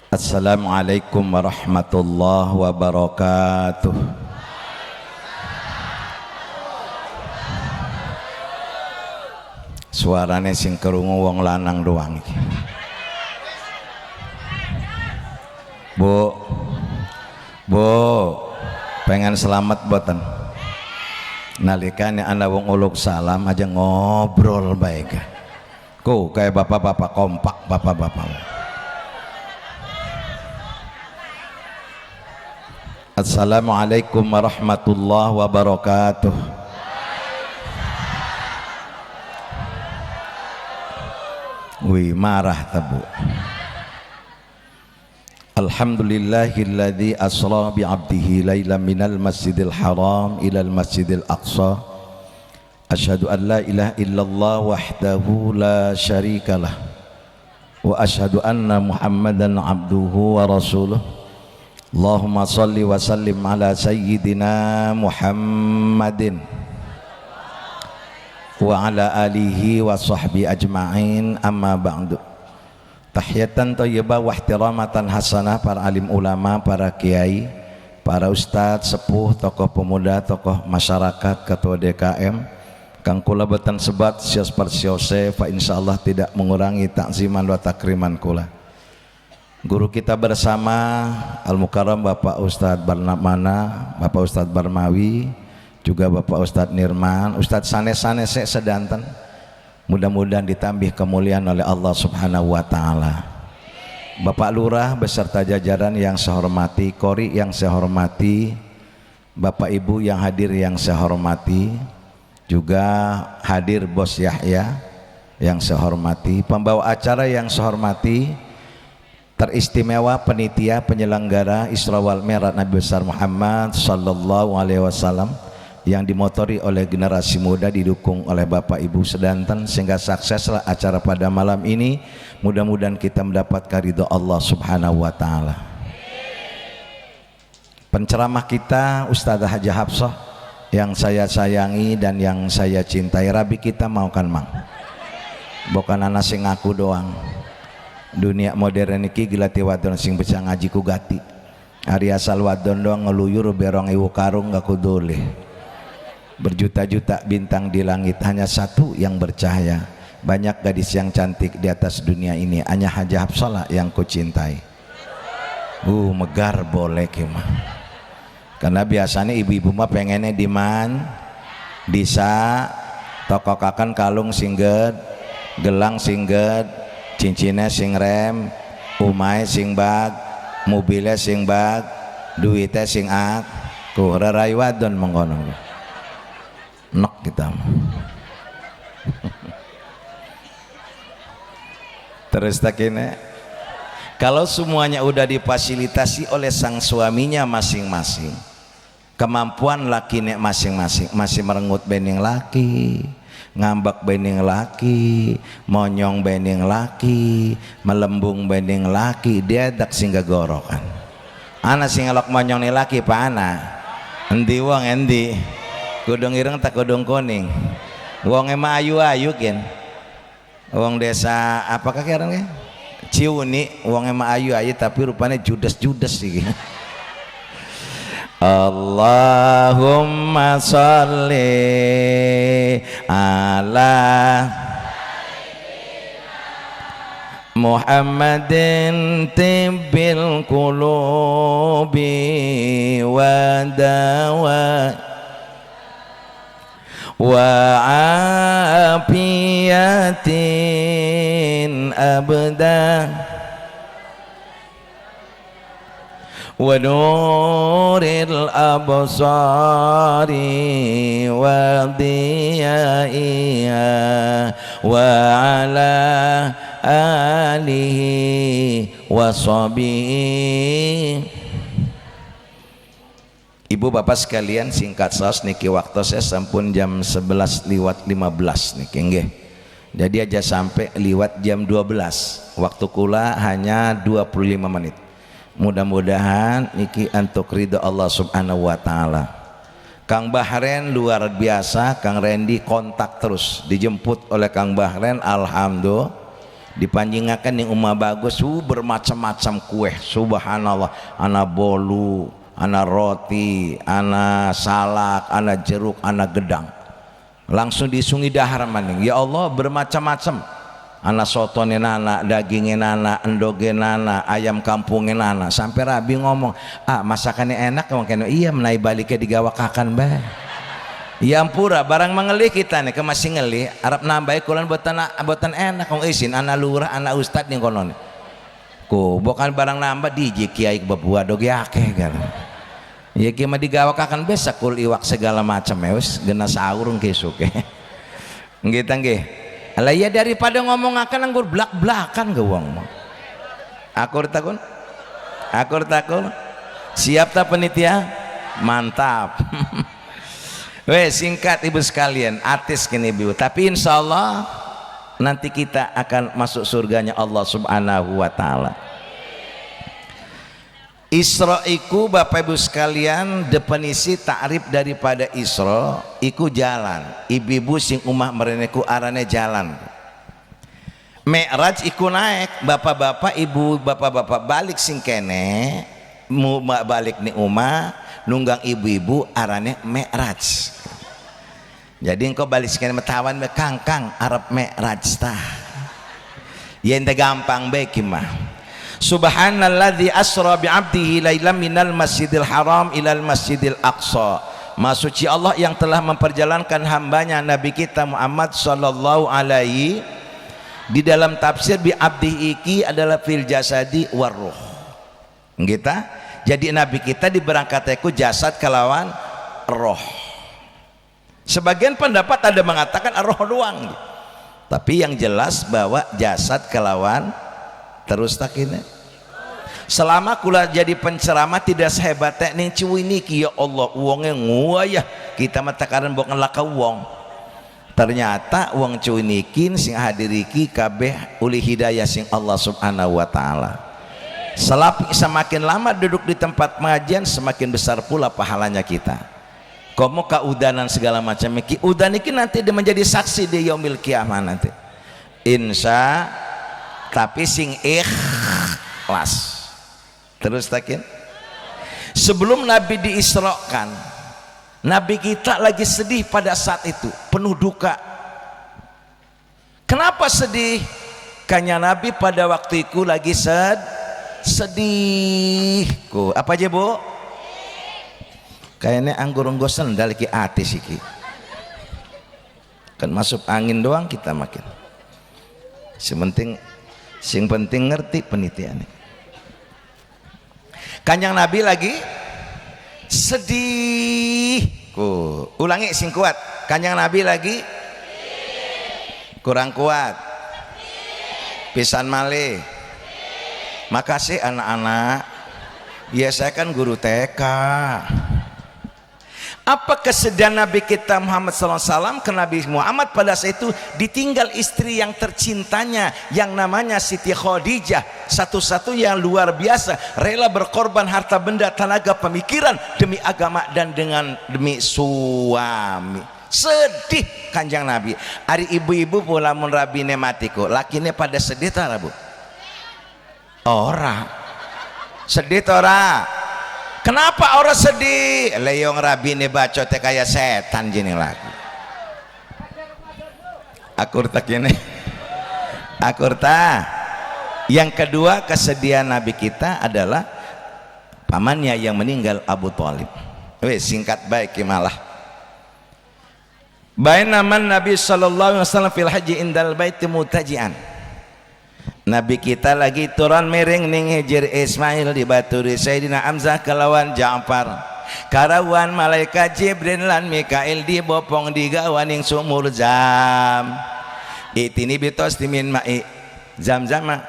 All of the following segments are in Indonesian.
Assalamualaikum warahmatullahi wabarakatuh. Suarane sing kerungu wong lanang doang iki. Bu, pengen selamat boten? Nalikane ana wong uluk salam aja ngobrol baik. Ku kayak bapak-bapak kompak, bapak-bapak. Assalamualaikum warahmatullahi wabarakatuh. Wih, marah tabu. Alhamdulillahilladzi asra bi'abdihi lailan minal masjidil haram ilal masjidil aqsa. Asyhadu an la ilaha illallah wahdahu la syarikalah wa asyhadu anna Muhammadan abduhu wa rasuluh. Allahumma salli wa sallim ala sayyidina Muhammadin wa ala alihi wa sahbihi ajma'in, amma ba'du. Tahiyatan thayyibah wa ihtiramatan hasanah para alim ulama, para kiai, para ustadz, sepuh, tokoh pemuda, tokoh masyarakat, ketua DKM, kang kula beten sebat sios persiose fa insyaallah tidak mengurangi takziman wa takriman kula. Guru kita bersama Al-Mukarram Bapak Ustadz Barnamana, Bapak Ustadz Barmawi, juga Bapak Ustadz Nirman, Ustadz sanes-sanes sedanten. Mudah-mudahan ditambah kemuliaan oleh Allah Subhanahu wa taala. Bapak Lurah beserta jajaran yang saya hormati, Kori yang saya hormati, Bapak Ibu yang hadir yang saya hormati, juga hadir Bos Yahya yang saya hormati, pembawa acara yang saya hormati, teristimewa penitia penyelenggara Isra wal Mi'raj Nabi besar Muhammad sallallahu alaihi wasallam yang dimotori oleh generasi muda, didukung oleh Bapak Ibu sedanten sehingga sukseslah acara pada malam ini. Mudah-mudahan kita mendapatkan ridho Allah Subhanahu wa taala. Penceramah kita Ustazah Haji Hafsah yang saya sayangi dan yang saya cintai. Rabi kita mau kan mang, bukan anak sing ngaku doang. Dunia modern iki gilati wadon sing bisa ngaji ku gati. Hari asal wadon doang ngeluyur berong iwu karung gak kudoleh. Berjuta-juta bintang di langit, hanya satu yang bercahaya. Banyak gadis yang cantik di atas dunia ini, hanya Haji Hafsah yang ku cintai. Megar boleh kemah. Karena biasanya ibu-ibu mah pengennya diman, disa, tokokakan kalung singget, gelang singget, cincinnya sing rem, umai sing bag, mobilnya sing bag, duitnya sing ak, ku rarai wadon mengkono. Nok kita terus tak ini, kalau semuanya udah difasilitasi oleh sang suaminya masing-masing, kemampuan lakinya masing-masing, masih merengut bening laki, ngambak bening laki, monyong bening laki, melembung bening laki, dia dak singgah gorokan. Anak singalok monyong ni laki pa ana endi wong endi kudung ireng tak kudung kuning, wong emang ayu-ayu kan, wong desa apakah kira kan Ciuni, wong emang ayu-ayu tapi rupanya judes-judes sih. Allahumma sholli ala Muhammadin tibbil qulubi wa dawa wa afiyatin abdan wa nuril absari wa diyaiha wa ala alihi wa sahbihi. Ibu bapak sekalian, singkat saus niki waktu saya sampun jam 11 lewat 15 niki nggih. Jadi aja sampai lewat jam 12. Waktu kula hanya 25 menit. Mudah-mudahan niki untuk ridho Allah Subhanahu wa taala. Kang Bahren luar biasa, Kang Randy kontak terus, dijemput oleh Kang Bahren, alhamdulillah dipanjingakan yang umah bagus bermacam-macam kue, subhanallah, ana bolu, ana roti, ana salak, ana jeruk, ana gedang, langsung disungi dahar maning. Ya Allah, bermacam-macam, ana sotone nana, dagingnya nana, endoge nana, ayam kampungnya nana. Sampai Rabi ngomong, masakannya enak mungkin. Iya, menai baliknya digawakakan bah. Ya ampura barang mengelih kita nih, ke masih ngelih Arab nambahi kulan buatan enak kong isin anak lurah anak ustad nih konon ku bukan barang nambah di kiai babua doge akeh kan ya kima digawakakan besa kul iwak segala macam ya wis gena saurung kesuk nggih nggih lah ya daripada ngomong akan anggur blak-blakan ge wong akur takun siap tak penitia mantap. Wes singkat ibu sekalian, artis kini ibu. Tapi insya Allah nanti kita akan masuk surganya Allah Subhanahu wa Ta'ala. Isra iku Bapak Ibu sekalian, definisi ta'rif daripada Isra iku jalan. Ibu-ibu sing umah mereneku arane jalan. Mi'raj iku naik, bapak-bapak ibu bapak-bapak balik sing kene, balik ni umah nunggang ibu-ibu arane Mi'raj. Jadi engkau balik sekian metawan kangkang Arab Mi'raj tah. Ya ente gampang baik mah. Subhanalladzi asra bi 'abdihi lailan minal masjidil haram ilal masjidil aqsa. Maha suci Allah yang telah memperjalankan hambanya Nabi kita Muhammad sallallahu alaihi. Di dalam tafsir bi 'abdihi iki adalah fil jasadi war ruh. Kita jadi Nabi kita diberangkatkan jasad kelawan roh. Sebagian pendapat ada mengatakan roh doang, tapi yang jelas bahwa jasad kelawan terus takine. Selama kula jadi penceramah tidak sehebat ning cuwi niki ya Allah uangnya nguayah kita matakaran bukan laka uang. Ternyata uang cuwi niki sing hadiriki kabeh uli hidayah sing Allah Subhanahu wa Ta'ala. Semakin lama duduk di tempat pengajian semakin besar pula pahalanya kita. Kamu kaudanan segala macam iki udan iki nanti dia menjadi saksi di yaumil kiamah nanti insya tapi sing ikhlas terus takin. Sebelum Nabi diisrokan Nabi kita lagi sedih pada saat itu penuh duka. Kenapa sedih? Karena Nabi pada waktu itu lagi sedih apa aja bu? Kayaknya anggur sendal ki atis iki kan masuk angin doang kita makin sing penting ngerti penitiannya. Kanjeng Nabi lagi sedih ulangi sing kuat. Kanjeng Nabi lagi kurang kuat pisan malih. Makasih anak-anak ya saya kan guru TK. Apa kesedihan Nabi kita Muhammad SAW ke Nabi Muhammad pada saat itu ditinggal istri yang tercintanya yang namanya Siti Khadijah, satu-satu yang luar biasa rela berkorban harta benda tenaga pemikiran demi agama dan demi suami. Sedih Kanjeng Nabi. Hari ibu-ibu pula mun rabine matiku lakine pada sedih tak bu? Ora sedih ora. Kenapa orang sedih? Leong rabi ini bacotnya kayak setan gini lagi. Akur tak ini. Akur tak. Yang kedua kesedihan Nabi kita adalah pamannya yang meninggal Abu Thalib. Weh singkat baik malah. Bainaman Nabi sallallahu alaihi wasallam fil haji indal baiti mutajian. Nabi kita lagi turun miring ning hijir Ismail dibaturi Sayyidina Hamzah kelawan Ja'far karawan malaikat Jibril lan Mikail dibopong digawan ning sumur Zam itini bitos timin ma'i Zam-Zam.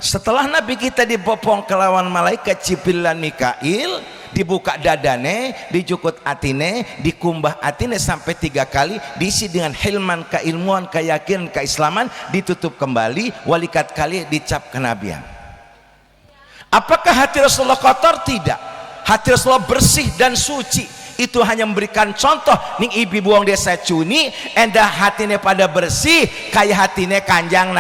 Setelah Nabi kita dibopong kelawan malaikat Jibril lan Mikail dibuka dadane, dijukut atine, dikumbah atine sampai 3 kali, diisi dengan hilman, keilmuan, keyakinan, keislaman, ditutup kembali, walikat kali dicap kenabian. Apakah hati Rasulullah kotor? Tidak. Hati Rasulullah bersih dan suci. Itu hanya memberikan contoh ning ibi buang desa cuni endah hatine pada bersih kayak hatine Kanjang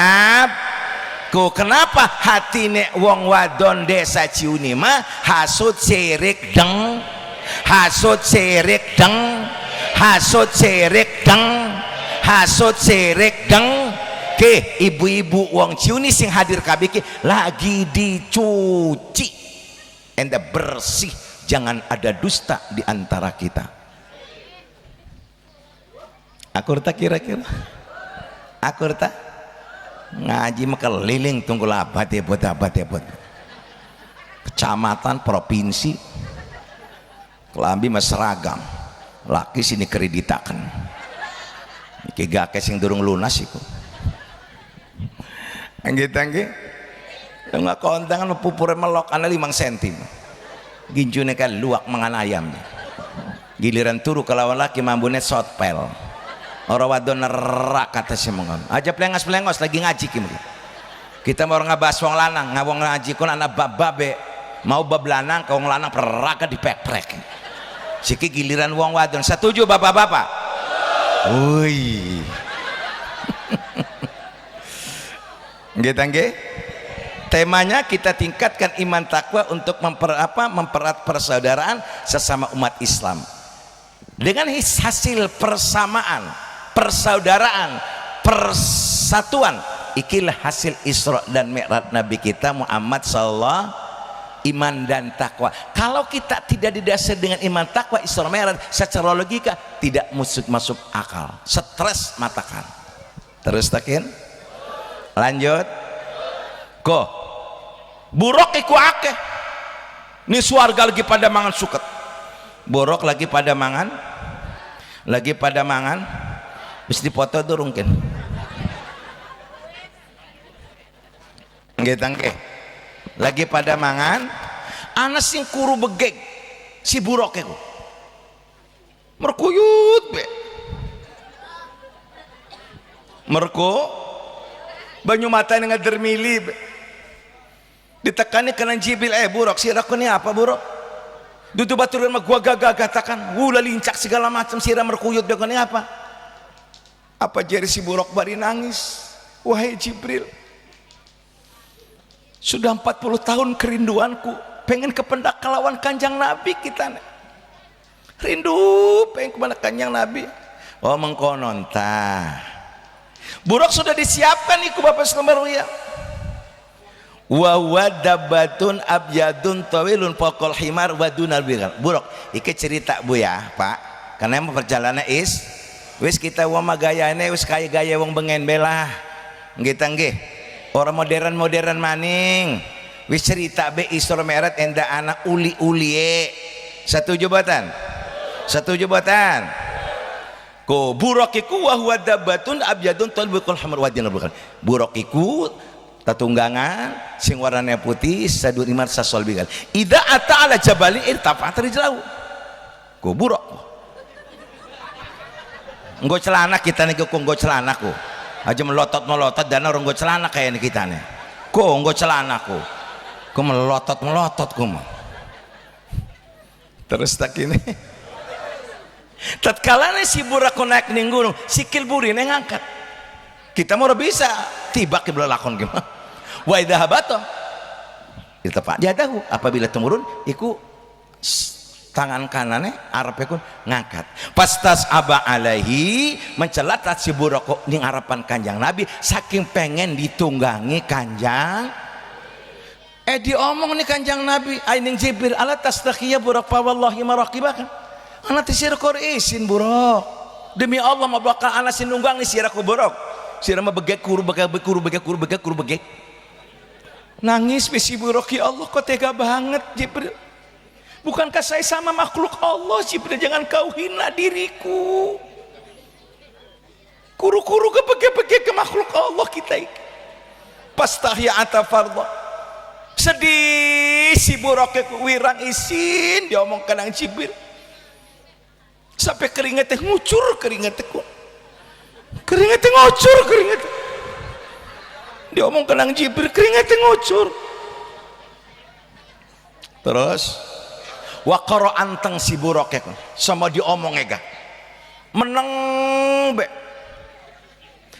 Ku kenapa hatine wong wadon desa Ciuni mah hasud sirik deng, hasud sirik deng, hasud sirik deng, hasud sirik deng. Ke ibu-ibu wong Ciuni sing hadir kabiki lagi dicuci enda bersih, jangan ada dusta di antara kita. Akur tak kira-kira? Akur tak? Ngaji mekeliling tunggu labat ya buat kecamatan, provinsi, kelambi mas seragam, laki sini kreditakan. Iki gak sing durung lunas iku. Angge-angge nggak kontangan pupure melok ana 5 cm ginjune kan luak mangan ayam, giliran turu kelawan laki mambune sotpel orang wadon nerak kata si mongon aja pelengos lagi ngaji kita mau ngabas wong lanang ngawong ngaji kon anak babe mau bab lanang kau lanang peraka dipek-prek siki giliran wong wadon. Setuju bapak-bapak? Woi nggih. Temanya kita tingkatkan iman takwa untuk mempererat persaudaraan sesama umat Islam dengan hasil persamaan, persaudaraan, persatuan. Ikilah hasil Isra dan Mi'raj Nabi kita Muhammad sallallahu iman dan takwa. Kalau kita tidak didasari dengan iman takwa Isra Mi'raj secara logika tidak masuk akal, stres matakan. Terus takin lanjut ko buruk iku akeh ini suarga lagi pada mangan suket, buruk lagi pada mangan bis dipoto durung kan nggih lagi pada mangan ana sing kuru begek si buruk iku merkuyut be merko banyu mata yang ngadermili ditekani kena Jibril buruk sirah ini apa buruk dudu baturan mah gua gagah katakan wula lincak segala macam sirah merkuyut dia ini apa jari si buruk bari nangis. Wahai Jibril, sudah 40 tahun kerinduanku pengen kependak kelawan kanjang Nabi kita rindu pengen kependak kanjang Nabi. Oh mengkonon tah buruk sudah disiapkan iku Bapak Sekalian ya. Wa wadabatun abyadun tawilun faqal himar wadunal bigal. Buruk iki cerita Bu ya Pak, karena perjalanan wis kita wama gayane wis kaya gaya wong bengen belah nggih orang modern maning wis cerita be Isra Mi'raj enda anak uli-uli. Setuju boten? Ko buruk iku wa huwa dabatun abyadun talbiqul hamar wadina bukan buruk iku tatunggangan sing warnanya putih sadur imar sasol bigal ida ata ala jabali irtafa'at rijlahu. Ko buruk nggo celana kita nih ko nggo celana ko aja melotot dan orang nggo celana kayak kita nih ko nggo celana ko melotot ko mah terus tak ini tatkala si burak naik ning gunung sikil burine ngangkat kita mau bisa tiba ke belakon gimana wa idza habato iltafa jadahu apabila temurun iku tangan kanannya arepnya ngangkat pastas aba alaihi mencelatat si burak ning harapan kanjang Nabi saking pengen ditunggangi kanjang diomong nih kanjang Nabi aining Jibril ala tastakhiya burak fa wallahi maraqibakan anak tisir isin buruk demi Allah mau bakal anak sinunggang nih siraku buruk sirah mah begek kuru begek nangis besi buruk. Ya Allah kok tega banget Jibril, bukankah saya sama makhluk Allah Jibril, jangan kau hina diriku. Kuru-kuru ke begek ke makhluk Allah kita ini pastahya atafardha sedih si buruk wirang isin diomong kenang Jibril sampai keringetnya ngucur keringetnya dia omong kenang Jibril keringetnya ngucur terus wakaro anteng si buroknya sama diomong ega meneng be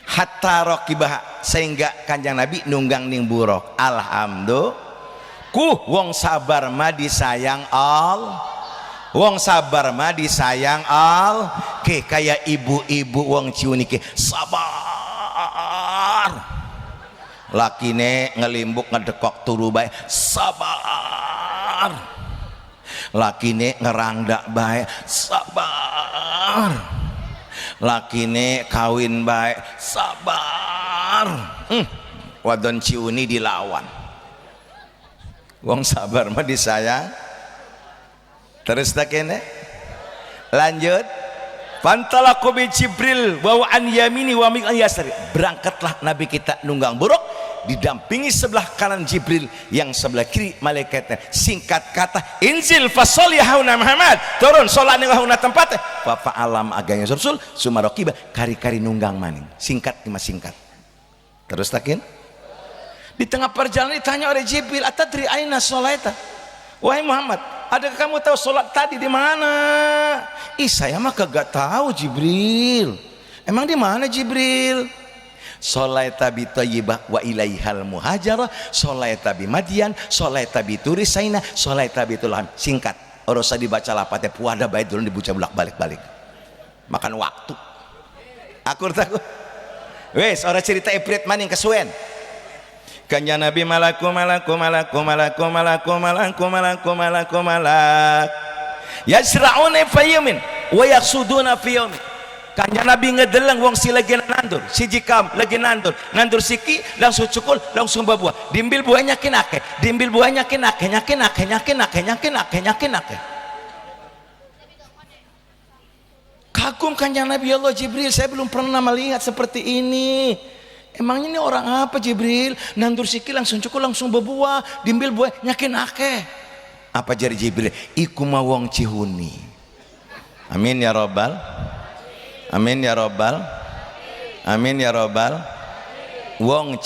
hatta rokibah sehingga Kanjeng Nabi nunggang ning buruk. Alhamdulillah. Wong sabar mah disayang Allah. Wong sabar mah disayang Allah. Ke kayak ibu-ibu wong ciuni ke sabar. Lakine ngelimbuk ngedekok turu bae sabar. Lakine ngerangdak bae sabar. Lakine kawin bae sabar. Wadon ciuni dilawan. Wong sabar mah disayang. Terus tak kene lanjut. Fantalaku bi Jibril wa an yamini wa min yasri. Berangkatlah Nabi kita nunggang buruk, didampingi sebelah kanan Jibril, yang sebelah kiri malaikatnya. Singkat kata, inzil fasolli hauna Muhammad, turun salat ning hauna tempat fa fa'alam aganya Rasul sumarokiba kari-kari nunggang maning. Singkat cuma singkat. Terus takin di tengah perjalanan ditanya oleh Jibril, atadri aina sholaita, wahai Muhammad, adakah kamu tahu sholat tadi di mana? Ih, saya mah kagak tahu Jibril. Emang di mana Jibril? Sholaita bi Thayyibah wa ilaihal muhajarah, sholaita bi Madian, sholaita bi Turisaina, sholaita bi Tulham. Singkat, ora usah dibaca lapatnya, puada baik dulu dibaca bolak-balik. Makan waktu. Akur takut. Wes, ora cerita ibrit maning kesuwen. Kanjeng Nabi malak yasra'una fi yawmin wa yaksuduna fi yawmin. Kanjeng Nabi ngedeleng wong si lagi nandur, si jikam lagi nandur siki langsung cukul langsung babuah. Dimbil buahnya kinake, dimbil buahnya kinake. Kagum Kanjeng Nabi, ya Allah Jibril, saya belum pernah melihat seperti ini. Emangnya ini orang apa Jibril? Nandur siki langsung cukul langsung babuah, dimbil buahnya kinake. Apa jari Jibril? Iku mah wong Cihuni. Amin ya robbal. Amin ya robbal. Amin ya robbal. Wong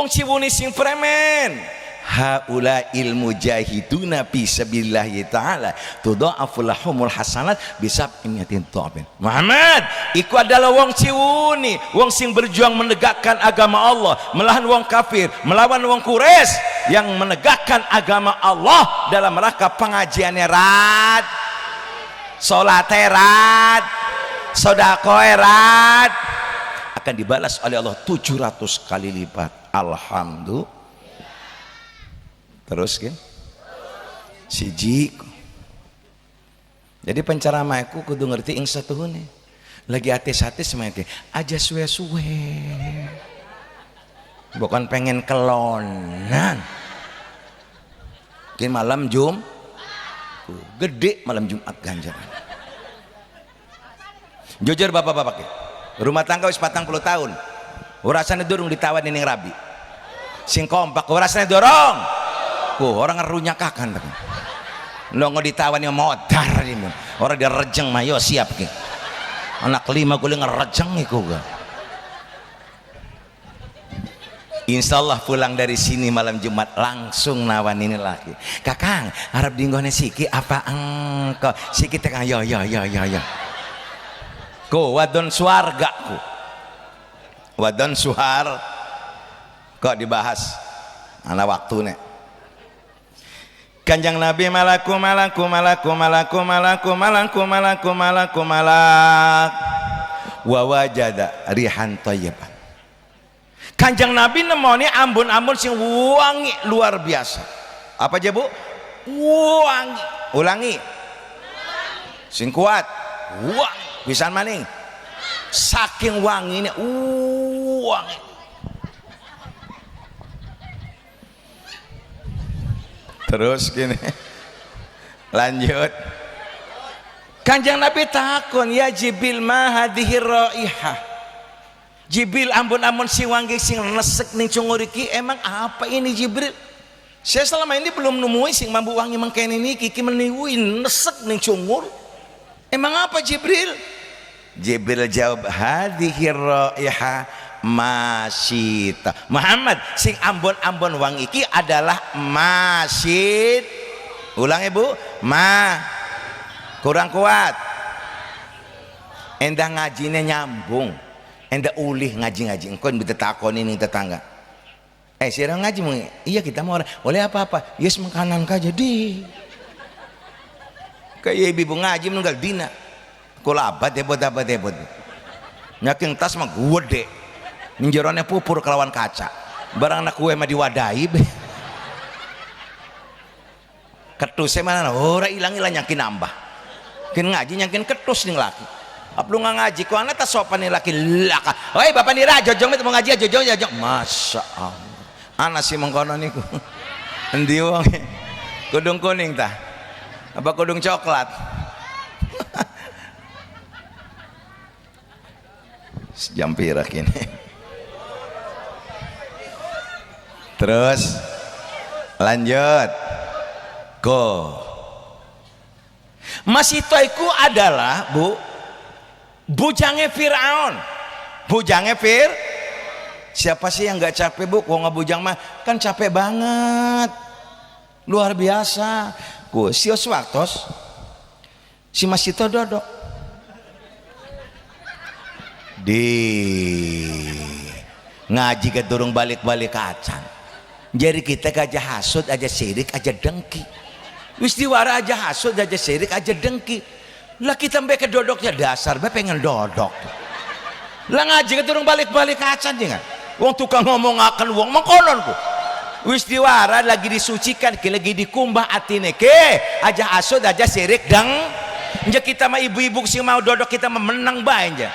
Ciwuni sing premen. Haula ilmu jahiduna fi sabilillah taala tudha'afu lahumul hasanat bisab'inatin ta'bin. Muhammad iku adalah wong Ciwuni, wong sing berjuang menegakkan agama Allah, melawan wong kafir, melawan wong Quraisy yang menegakkan agama Allah dalam rangka pengajiannya rad, salat rad, sedekah rad, akan dibalas oleh Allah 700 kali lipat. Alhamdulillah. Terus kan siji. Jadi penceramahku kudu ngerti ing satuhune. Lagi atis-atis semuanya aja suwe-suwe. Bukan pengen kelonan. Mungkin malam gede malam Jumat ganjaran. Jujur bapak-bapak, rumah tangga wis 40 tahun. Urasane durung ditawan ning rabi. Sing kompak urasane dorong. Orang ngerunya kakan tapi lo nggak ditawan yang modar ini orang dia rejeng mayo siap ki anak 5 gue ngerejeng iku ga. Insyaallah pulang dari sini malam Jumat langsung nawan ini lagi kakang harap dinggone siki apa engkau siki tekan yo ku wadon suarga ku wadon suhar kok dibahas anak waktu nek. Kanjeng Nabi malak wa wajada rihan thayyiban. Kanjeng Nabi nemoni ambon-ambon sing wangi luar biasa. Apa aja Bu? Wangi. Ulangi. Sing kuat. Wangi. Pisan maning. Saking wanginya wangi. Terus gini lanjut Kanjeng Nabi takon ya Jibril ma hadhihi raihah. Jibril ampun-ampun si wangi sing nesek ning cungur iki emang apa ini Jibril? Saya selama ini belum nemui sing mampu wangi mengkene niki iki meniwi nesek ning cungur. Emang apa Jibril? Jibril jawab hadhihi raihah masyita. Muhammad sing ambon-ambon wangi iki adalah masyit. Ulang ibu, kurang kuat. Endah ngajine nyambung, enda ulih ngaji engkau bisa takon ini tetangga sirang ngaji mau iya kita mau boleh apa-apa yes makanan kah jadi kayak ibu ngaji meninggal dina kula abad hebot nyaking tas mah gede ninjeronnya pupur kelawan kaca barang anak kue mah diwadahi ketusnya mana ora ilang nyakin nambah kin ngaji nyakin ketus nih laki aplu nggak ngaji kok anak tas sopan nih laki laka oi bapak nira jojong itu mau ngaji jojong masya Allah anak sih mengkono niku endi wong kudung kuning tah apa kudung coklat jam pirak ini terus lanjut go Masitoiku adalah bujangnya Fir'aun siapa sih yang nggak capek bu kok nggak bujang mah kan capek banget luar biasa si Oswaktos si Masito dodok di ngaji ke durung balik-balik acan jadi kita aja hasud aja sirik aja dengki wis diwara aja hasud aja sirik aja dengki lah kita mbak ke dodoknya dasar mbak pengen dodok lah ngaji ke durung balik-balik acan jangan wong tukang ngomong akan wong mengkonon ku wis diwara lagi disucikan lagi dikumbah atine ke aja hasud aja sirik deng nja kita mah ibu-ibu sih mau dodok kita menang bae nja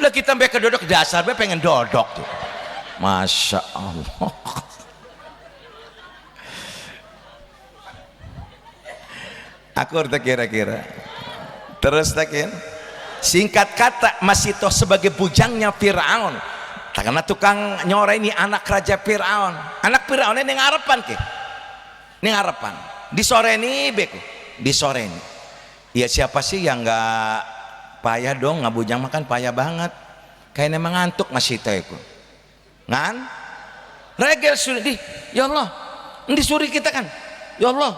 lah kita mbak ke dodok dasar mbak pengen dodok tuh masya Allah aku tak kira-kira terus takin singkat kata Masito sebagai bujangnya Fir'aun karena tukang nyore ini anak raja Fir'aun ini ngarepan ke ini ngarepan di sore ini beku di sore ini ya siapa sih yang nggak payah dong ngabujang makan payah banget kayaknya mengantuk Masito itu ngan regel sudah di ya Allah disuri kita kan ya Allah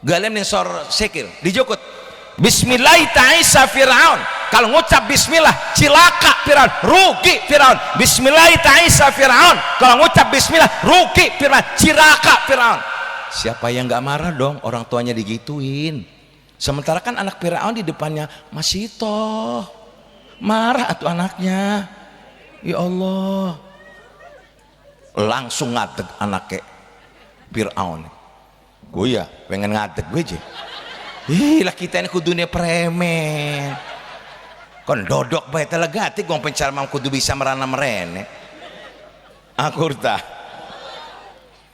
galem nih sor sekil dijukut Bismillahirrahmanirrahim Fir'aun kalau ngucap bismillah cilaka Fir'aun rugi Fir'aun Bismillahirrahmanirrahim Fir'aun kalau ngucap bismillah rugi Fir'aun cilaka Fir'aun siapa yang nggak marah dong orang tuanya digituin sementara kan anak Fir'aun di depannya Masito marah atuh anaknya ya Allah langsung ngadeg anaknya Fir'aun gue ya pengen ngadeg gue aja lah kita ini kudunya premen kon dodok bae telegati gong pencar mam kudu bisa merana merene akurta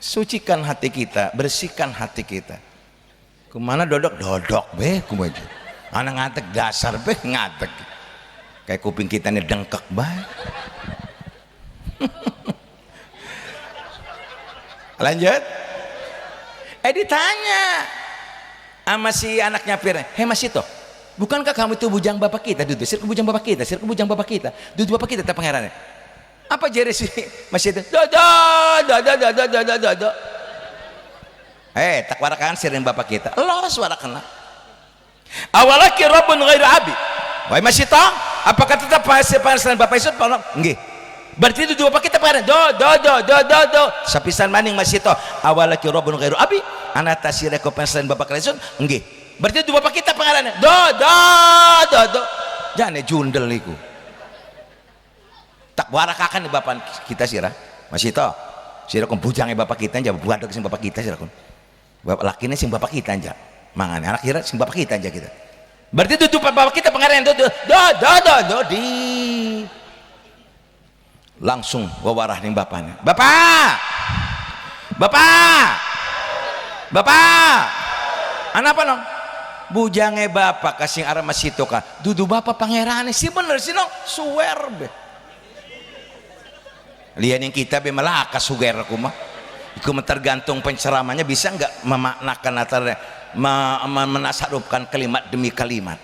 sucikan hati kita bersihkan hati kita kemana dodok be kumaja anak ngadeg dasar be ngadeg kayak kuping kita ini dengkek bae lanjut ditanya sama si anaknya Fir'aun Masito bukankah kamu itu bujang bapak kita duduk sir bujang bapak kita duduk bapak kita tak pangerannya apa jari si Masito dodo tak warakan sirin bapak kita lo suara kena awalaki rabbun ghairu abi wahai Masito apakah tetap selain bapak Isut nggih berarti itu bapak kita pangeran do sapisan maning Masito awalaki rabbun ghairu abi anak tasir selain bapak kalian nggih berarti itu bapak kita pangeran do jangan jundel niku tak warakakan nih bapak kita sirah Masito sirah kon bujangnya bapak kita aja buat sing bapak kita sirah kon bapak lakinya sing bapak kita aja mangan anak kira sing bapak kita aja kita berarti itu bapak kita pangeran do di langsung wawarah nih bapaknya bapak anak apa nong bujangnya bapak kasih arah Masito kah dudu bapak pangeran sih bener sih nong suwer be lihat yang kita be malaka suger aku mah itu tergantung penceramanya bisa nggak memaknakan atau menasarupkan kalimat demi kalimat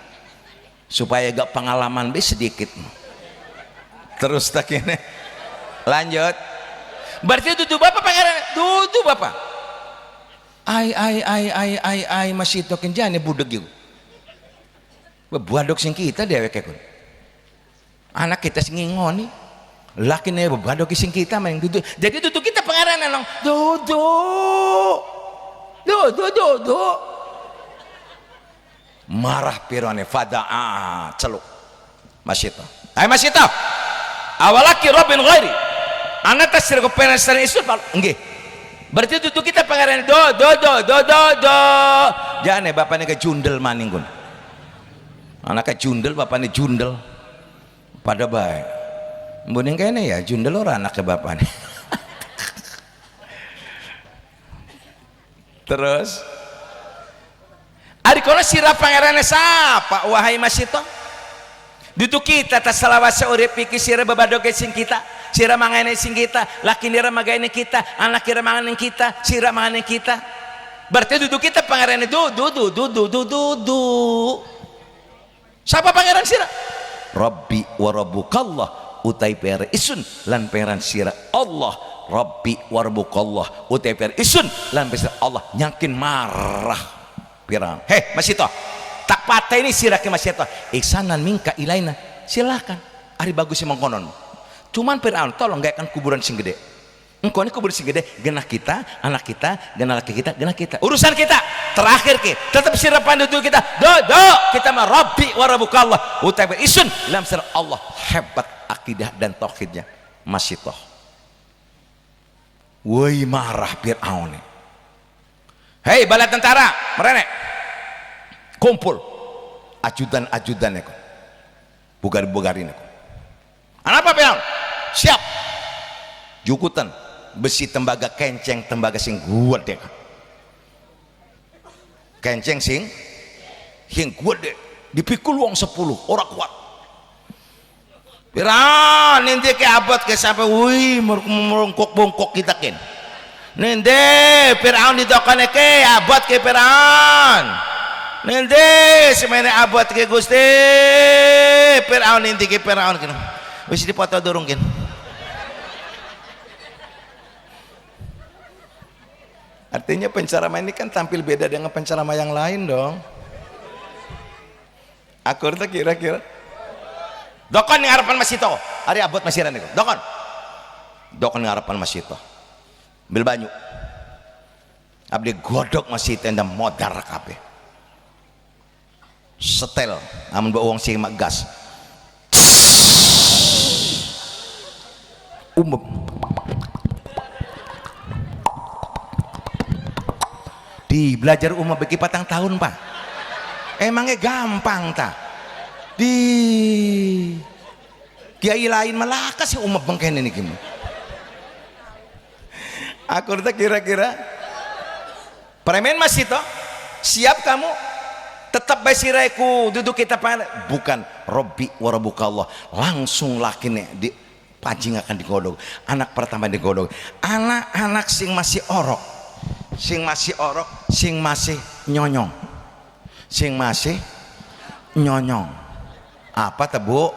supaya gak pengalaman be sedikit terus tak ini lanjut berarti dudu bapak pangeran dudu bapak ai Masito kenjane budeg yuk buadok sing kita dewek ekon anak kita sing ngingoni laki nih berbado kising kita main duduk jadi duduk kita pengaran nong duduk marah pirone fadaa celuk masito ayo masito awalaki robin ghairi anak tasir ko penasaran isul nggih berarti duduk kita pengaran do jangan bapaknya ke jundel maninggun anak ke jundel bapaknya jundel pada baik mending kayaknya ya jundel orang anak ke bapaknya terus adikono sirah pangerannya siapa wahai masito duduk kita tas salawat seurip pikir sirah bebadoge sing kita sirah mangane sing kita laki nira magaine kita anak kira mangane kita sirah mangane kita berarti duduk kita pangerannya du siapa pangeran sirah Rabbi wa rabbukallah utai per isun lan pangeran sirah Allah Rabbi wa rabbukallah utai per isun lan pangeran Allah nyakin marah pirang heh masito tak patah ini sirah ke masito ihsanan minka ilaina silakan hari bagus sih mengkonon cuman Firaun tolong gak akan kuburan sing gede engkau ini kuburan sing gede genah kita anak kita genah laki kita genah kita urusan kita terakhir ke tetap sirah pandutul kita do kita mah Rabbi wa rabbukallah utai isun lam sirah Allah hebat akidah dan tauhidnya masito woi marah Firaun nih hei bala tentara merenek kumpul ajudan-ajudannya kok bugar-bugarin kok anak apa Firaun siap jukutan besi tembaga kenceng tembaga sing gede kenceng sing gede dipikul wong 10 orang kuat Firaun nanti ke abad ke sampai wih merungkok-bongkok kita ken nanti Firaun ditokane ke abad ke Firaun nanti semuanya abad ke Gusti Firaun nanti ke Firaun kena wis dipoto dorong ken artinya penceramah ini kan tampil beda dengan penceramah yang lain dong akurnya kira-kira dokon yang harapan masito hari abad masiran itu dokon yang harapan masito bil banyu abdi godok masito yang modar kabeh setel amun bawa uang sing gas di belajar bagi patang tahun pak emangnya gampang tak di kiai lain malah kasih bengken ini gimana aku kira-kira premen masih toh siap kamu tetap basiraiku duduk kita pada bukan Robbi wa rabbukallah langsung lakinya di pajing akan digodok anak pertama digodok anak-anak sing masih orok sing masih nyonyong apa tebu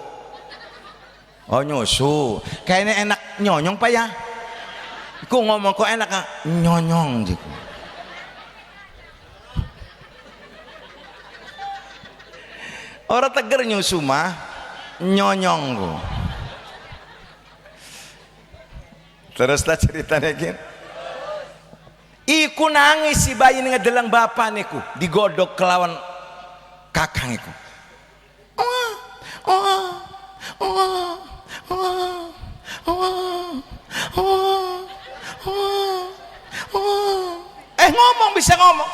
oh nyusu kayaknya enak nyonyong pak ya aku ngomong kok enak nyonyong gitu orang teger nyusu mah nyonyong gua terus lah ceritanya gini iku nangis si bayi ngedelang bapak niku digodok kelawan kakang iku ngomong bisa ngomong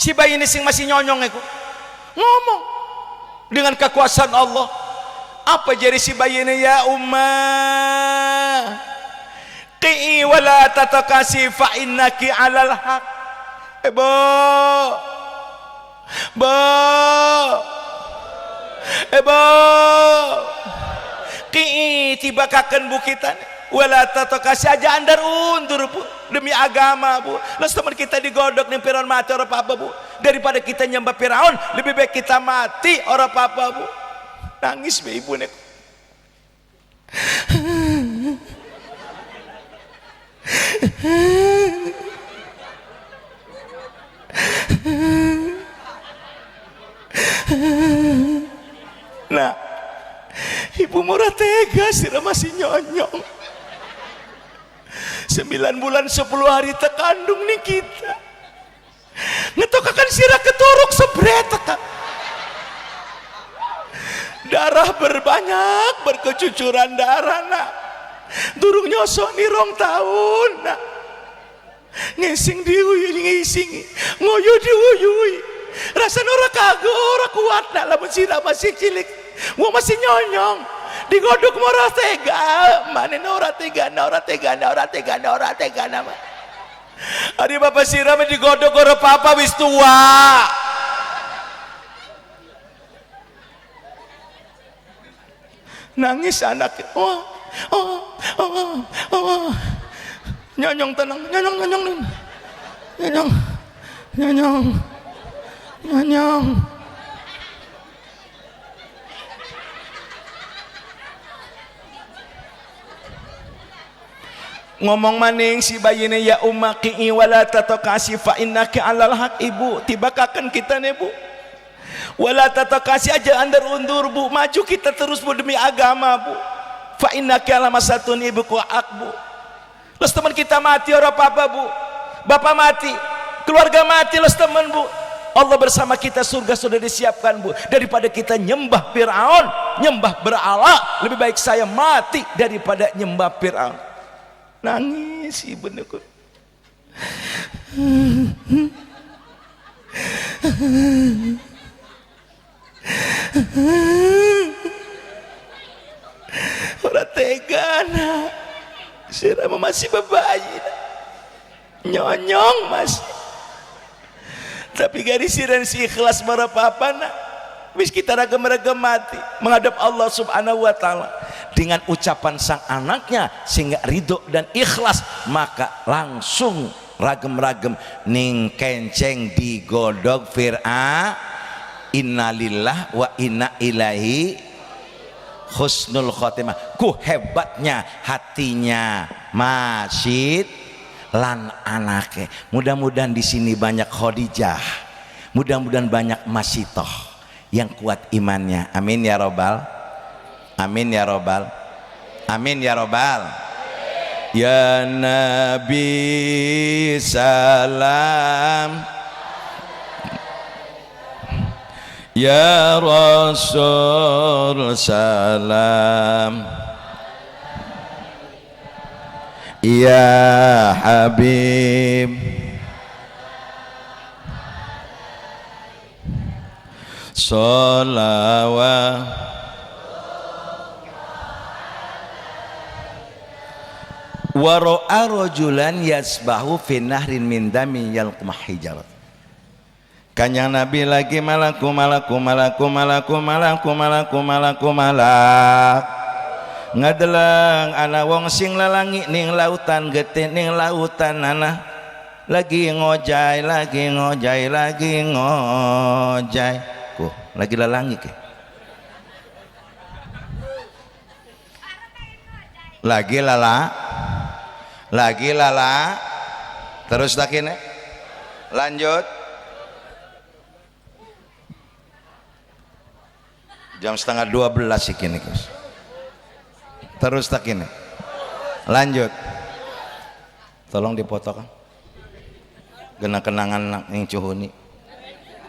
si bayi ini sing masih nyonyong iku ngomong dengan kekuasaan Allah apa jadi si bayi ini ya ummah qi'i wala tatakasi fa innaki alal haq ebo qi'i tibakakan bukitan wala tatakasi aja andar undur bu demi agama bu las teman kita digodok nih Firaun mati orang apa bu daripada kita nyembah Firaun lebih baik kita mati orang apa bu nangis be ibu nek nah Ibu murah tega sira masih nyonyong. 9 bulan 10 hari terkandung nih kita. Ngetokakan sira keturuk sebretek. Darah berbanyak, berkecucuran darah nak. Durung nyosok nih 2 tahun nak. Ngising diuyui, ngising nguyuh diuyui. Rasanya ora kagok, ora kuat nak lamun sira masih cilik. Wong masih nyonyong. Digodok ora tega, mana ora tega, ora tega, ora tega, ora tega nama. Ari bapak sira mah digodok ora apa-apa wis tua. Nangis anak. Nyonyong tenang, nyonyong. Ngomong maning si bayina ya ummaki wala tataqasi fa innaka alal haq. Ibu tibakakan kita nih bu, wala tataqasi aja undur bu, maju kita terus bu demi agama bu. Fa innaka alamasatun ibu ku hak bu. Los teman kita mati ora apa-apa bu, bapak mati, keluarga mati, los teman bu, Allah bersama kita, surga sudah disiapkan bu. Daripada kita nyembah Fir'aun, nyembah berhala, lebih baik saya mati daripada nyembah Fir'aun. Nangis ibu aku. Ora tega nak. Sira masih bebayi. Nyonyong masih. Tapi garis siran si ikhlas marapa-apa nak. Wis kita ragam-ragam mati menghadap Allah Subhanahu wa taala dengan ucapan sang anaknya sehingga ridho dan ikhlas, maka langsung ragam-ragam ning kenceng digodog fir'a. Innalillah wa inna ilaihi husnul khotimah. Ku hebatnya hatinya Masjid lan anake. Mudah-mudahan di sini banyak Khadijah, mudah-mudahan banyak Masitoh yang kuat imannya. Amin ya robbal, amin ya robbal, amin ya robbal. Ya Nabi salam, ya Rasul salam, ya Habib sholawat wa ra'a rajulan yasbahu fi nahrin min damin yalqum hijarat. Kanjeng Nabi lagi malak ngadelang ana wong sing lalangi ning lautan getih ning lautan ana lagi ngojay kok lagi lalangi ke lagi lala terus takine lanjut jam setengah 12 iki Gus. Terus takine lanjut, tolong dipotong gena kenangan yang cuhuni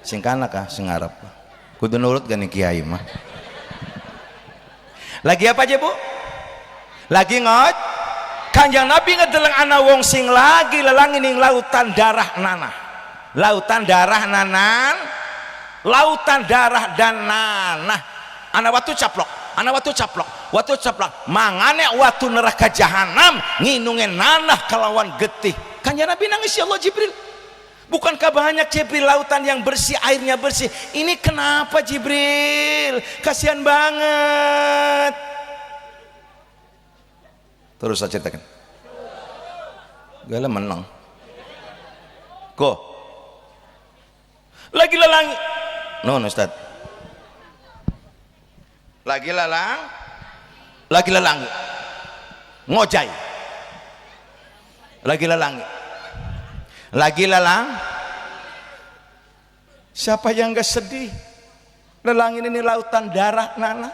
sing kana kah sing ngarep kudu nurut gani kiai mah. Lagi apa aja bu? Lagi ngot Kanjeng Nabi ngedeleng ana wong sing lagi lelangi ning lautan darah nanah, lautan darah nanan, lautan darah dan nanah. Ana watu caplok, watu caplok mangane watu neraka jahanam nginungen nanah kelawan getih. Kanjeng Nabi nangis, ya Allah Jibril, bukankah banyak Jibril lautan yang bersih, airnya bersih, ini kenapa Jibril, kasihan banget. Terus saya ceritakan gala menang kok lagi lelangi non Ustaz lagi lelangi ngojay lagi lelang. Siapa yang gak sedih lelangi ini lautan darah nanah.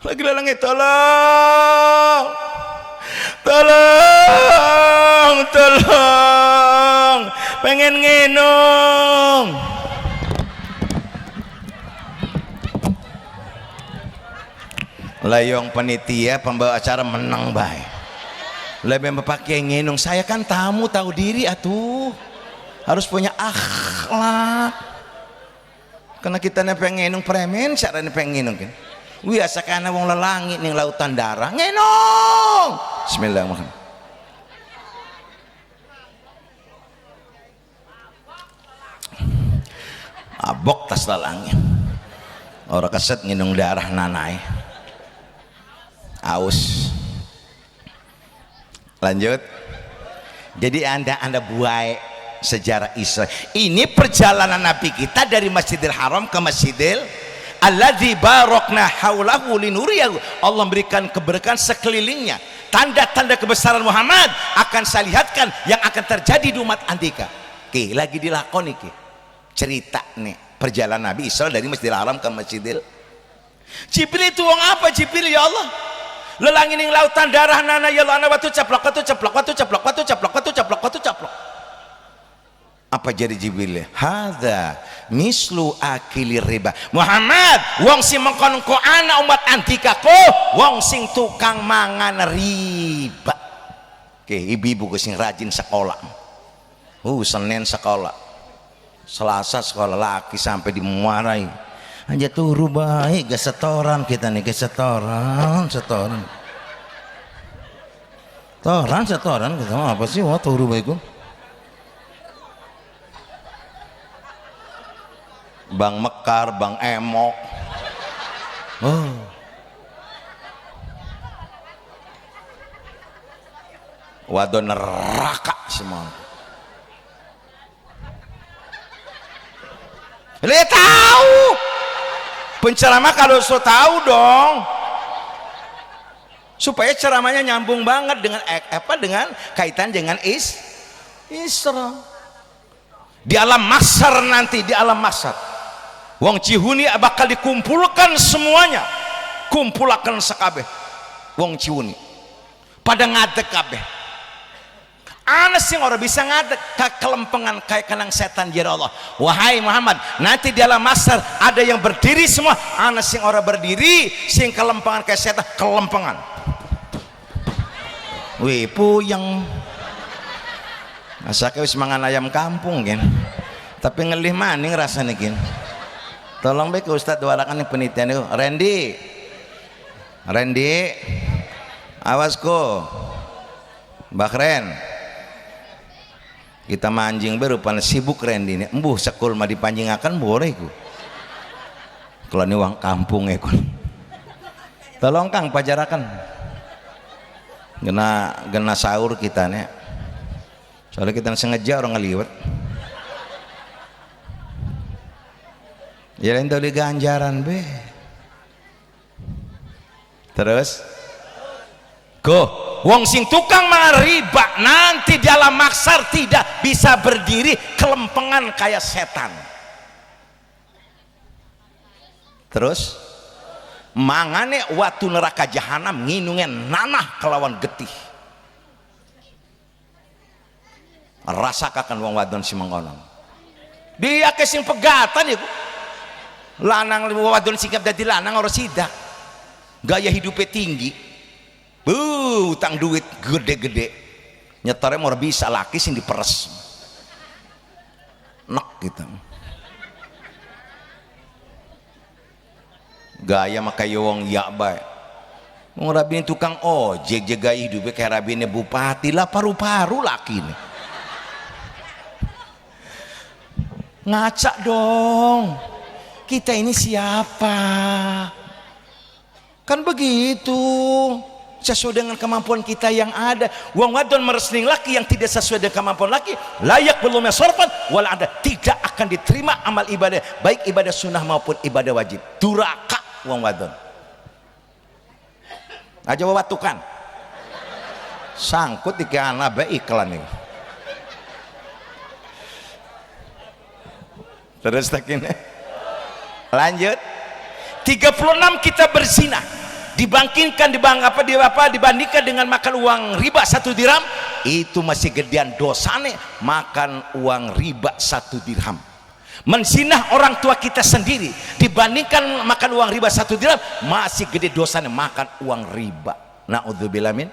Lagi lalangnya tolong, tolong, pengen nginum. Layong panitia pembawa acara menang baik. Lebih pakai nginung, saya kan tamu tahu diri atuh. Harus punya akhlak. Karena kita pengen nginung premen, cara pengen nginung kan. Biasa karena wong lelangi ning lautan darah nginung. Bismillahirrahmanirrahim. Abok tas lelangi. Orang keset nginung darah nanai. Aus. Lanjut. Jadi anda buai sejarah Isra. Ini perjalanan Nabi kita dari Masjidil Haram ke Masjidil alladzi barakna haulahu linuriyahu. Allah memberikan keberkahan sekelilingnya. Tanda-tanda kebesaran Muhammad akan saya lihatkan yang akan terjadi di umat Andika. Oke, lagi dilakoni ke. Cerita nih perjalanan Nabi Isra dari Masjidil Haram ke Masjidil. Jibril itu wong apa Jibril ya Allah? Lelangi ning lautan darah nana ya Allah, watu caplok. Apa jadi Jibril? Hadza mislu akili riba. Muhammad, wong sing mengkon ko anak umat Andika ko, wong sing tukang mangan riba. Oke, ibu-ibu sing rajin sekolah. Senin sekolah. Selasa sekolah laki sampai dimuarai. Aja turu baik gak setoran kita nih, gak setoran kita apa sih wah turu baik. Bang Mekar, Bang Emok. Waduh neraka semua. Lihat tahu. Penceramah kalau so tahu dong. Supaya ceramahnya nyambung banget dengan dengan kaitan dengan Isra. Di alam mahsyar nanti, di alam mahsyar. Wong Cihuni bakal dikumpulkan semuanya, kumpulakan sekabeh wong Cihuni pada ngadeg kabeh. Ana sing ora bisa ngadeg kelempengan kayak kenang setan jero Allah. Wahai Muhammad, nanti di alam mahsyar ada yang berdiri semua, ana sing ora berdiri, sing kelempengan kayak setan, kelempengan. Wih puyeng. Asake wis mangan ayam kampung kan. Tapi ngelih maning rasane kan. Tolong baik Ustadz warakan penelitian itu. Randy, awasku, Bakren. Kita manjing baru pan sibuk Randy ini. Embuh sekul mah dipanjingakan boleh ku. Kalau ini uang kampung ya kun. Tolong Kang pajarakan. Gena sahur kita nih. Soalnya kita sengaja orang ngeliwat. Ya lain tahu ganjaran be. Terus wong sing tukang riba nanti di alam mahsyar tidak bisa berdiri, kelempengan kayak setan. Terus mangane watu neraka jahanam nginungen nanah kelawan getih. Rasakan wong wadon si mengkonon. Dia kesing pegatan ya. Lanang wadon sikap dadi lanang ora sidak. Gaya hidupnya tinggi. Utang duit gede-gede. Nyetornya mau bisa laki sing diperes. Nek gitu. Gaya maka wong ya bae. Wong rabine tukang ojek jaga hidupnya kayak rabine bupati lah, paru-paru laki nih. Ngaca dong. Kita ini siapa? Kan begitu. Sesuai dengan kemampuan kita yang ada. Wong wadon meresning laki yang tidak sesuai dengan kemampuan laki, layak belum sorban wala ada, tidak akan diterima amal ibadah, baik ibadah sunnah maupun ibadah wajib. Duraka wong wadon. Aja watukan. Sangkut di kana bae iklan ini. Terus tak ini. Lanjut. 36 kita berzina. dibandingkan dibandingkan dengan makan uang riba 1 dirham, itu masih gedean dosane makan uang riba 1 dirham. Menzinah orang tua kita sendiri dibandingkan makan uang riba 1 dirham, masih gede dosanya makan uang riba. Naudzubillah min.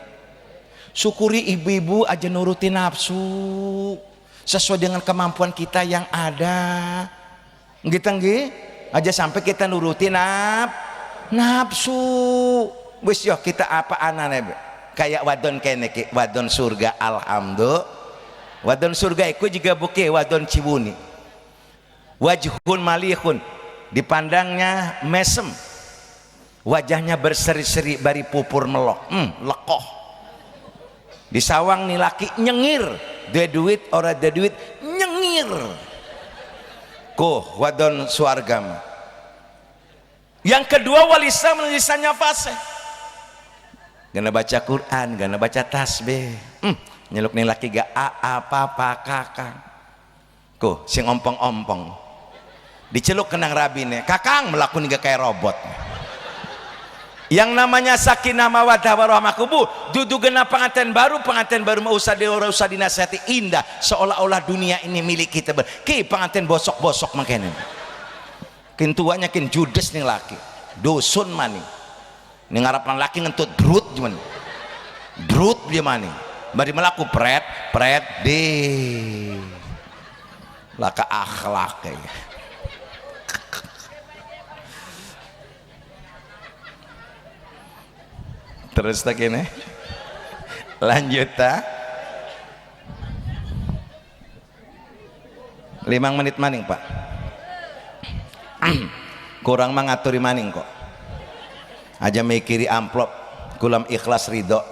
Syukuri ibu-ibu aja nurutin nafsu sesuai dengan kemampuan kita yang ada. Gitu aja sampai kita nurutin nafsu. Wis yo kita apa anane kayak wadon kene wadon surga. Alhamdulillah wadon surga iku juga buke wadon Cibuni, wajhun malihun, dipandangnya mesem, wajahnya berseri-seri bari pupur melok, lekoh. Disawang nih laki nyengir, dia duit ora ada duit nyengir. Wadon suarga. Yang kedua walisa menulisannya fase, gana baca Quran, gana baca tasbih, nyeluk nih laki gak apa kakang. Sing ompong-ompong diceluk kenang rabine, kakang melakukan gak kayak robot. Yang namanya sakinah mawaddah warahmah kubu duduk genap pengantin baru mau usah dinasihati indah seolah-olah dunia ini milik kita. Pengantin bosok-bosok makanya kintuanya kin judes nih laki dusun mani nih ngarapan laki ngentut drut dia mani bari melaku pret deh laka akhlak kayaknya. Terus tak ini lanjut ta 5 menit maning pak. Kurang mengaturi maning kok aja mikiri amplop kulam ikhlas ridho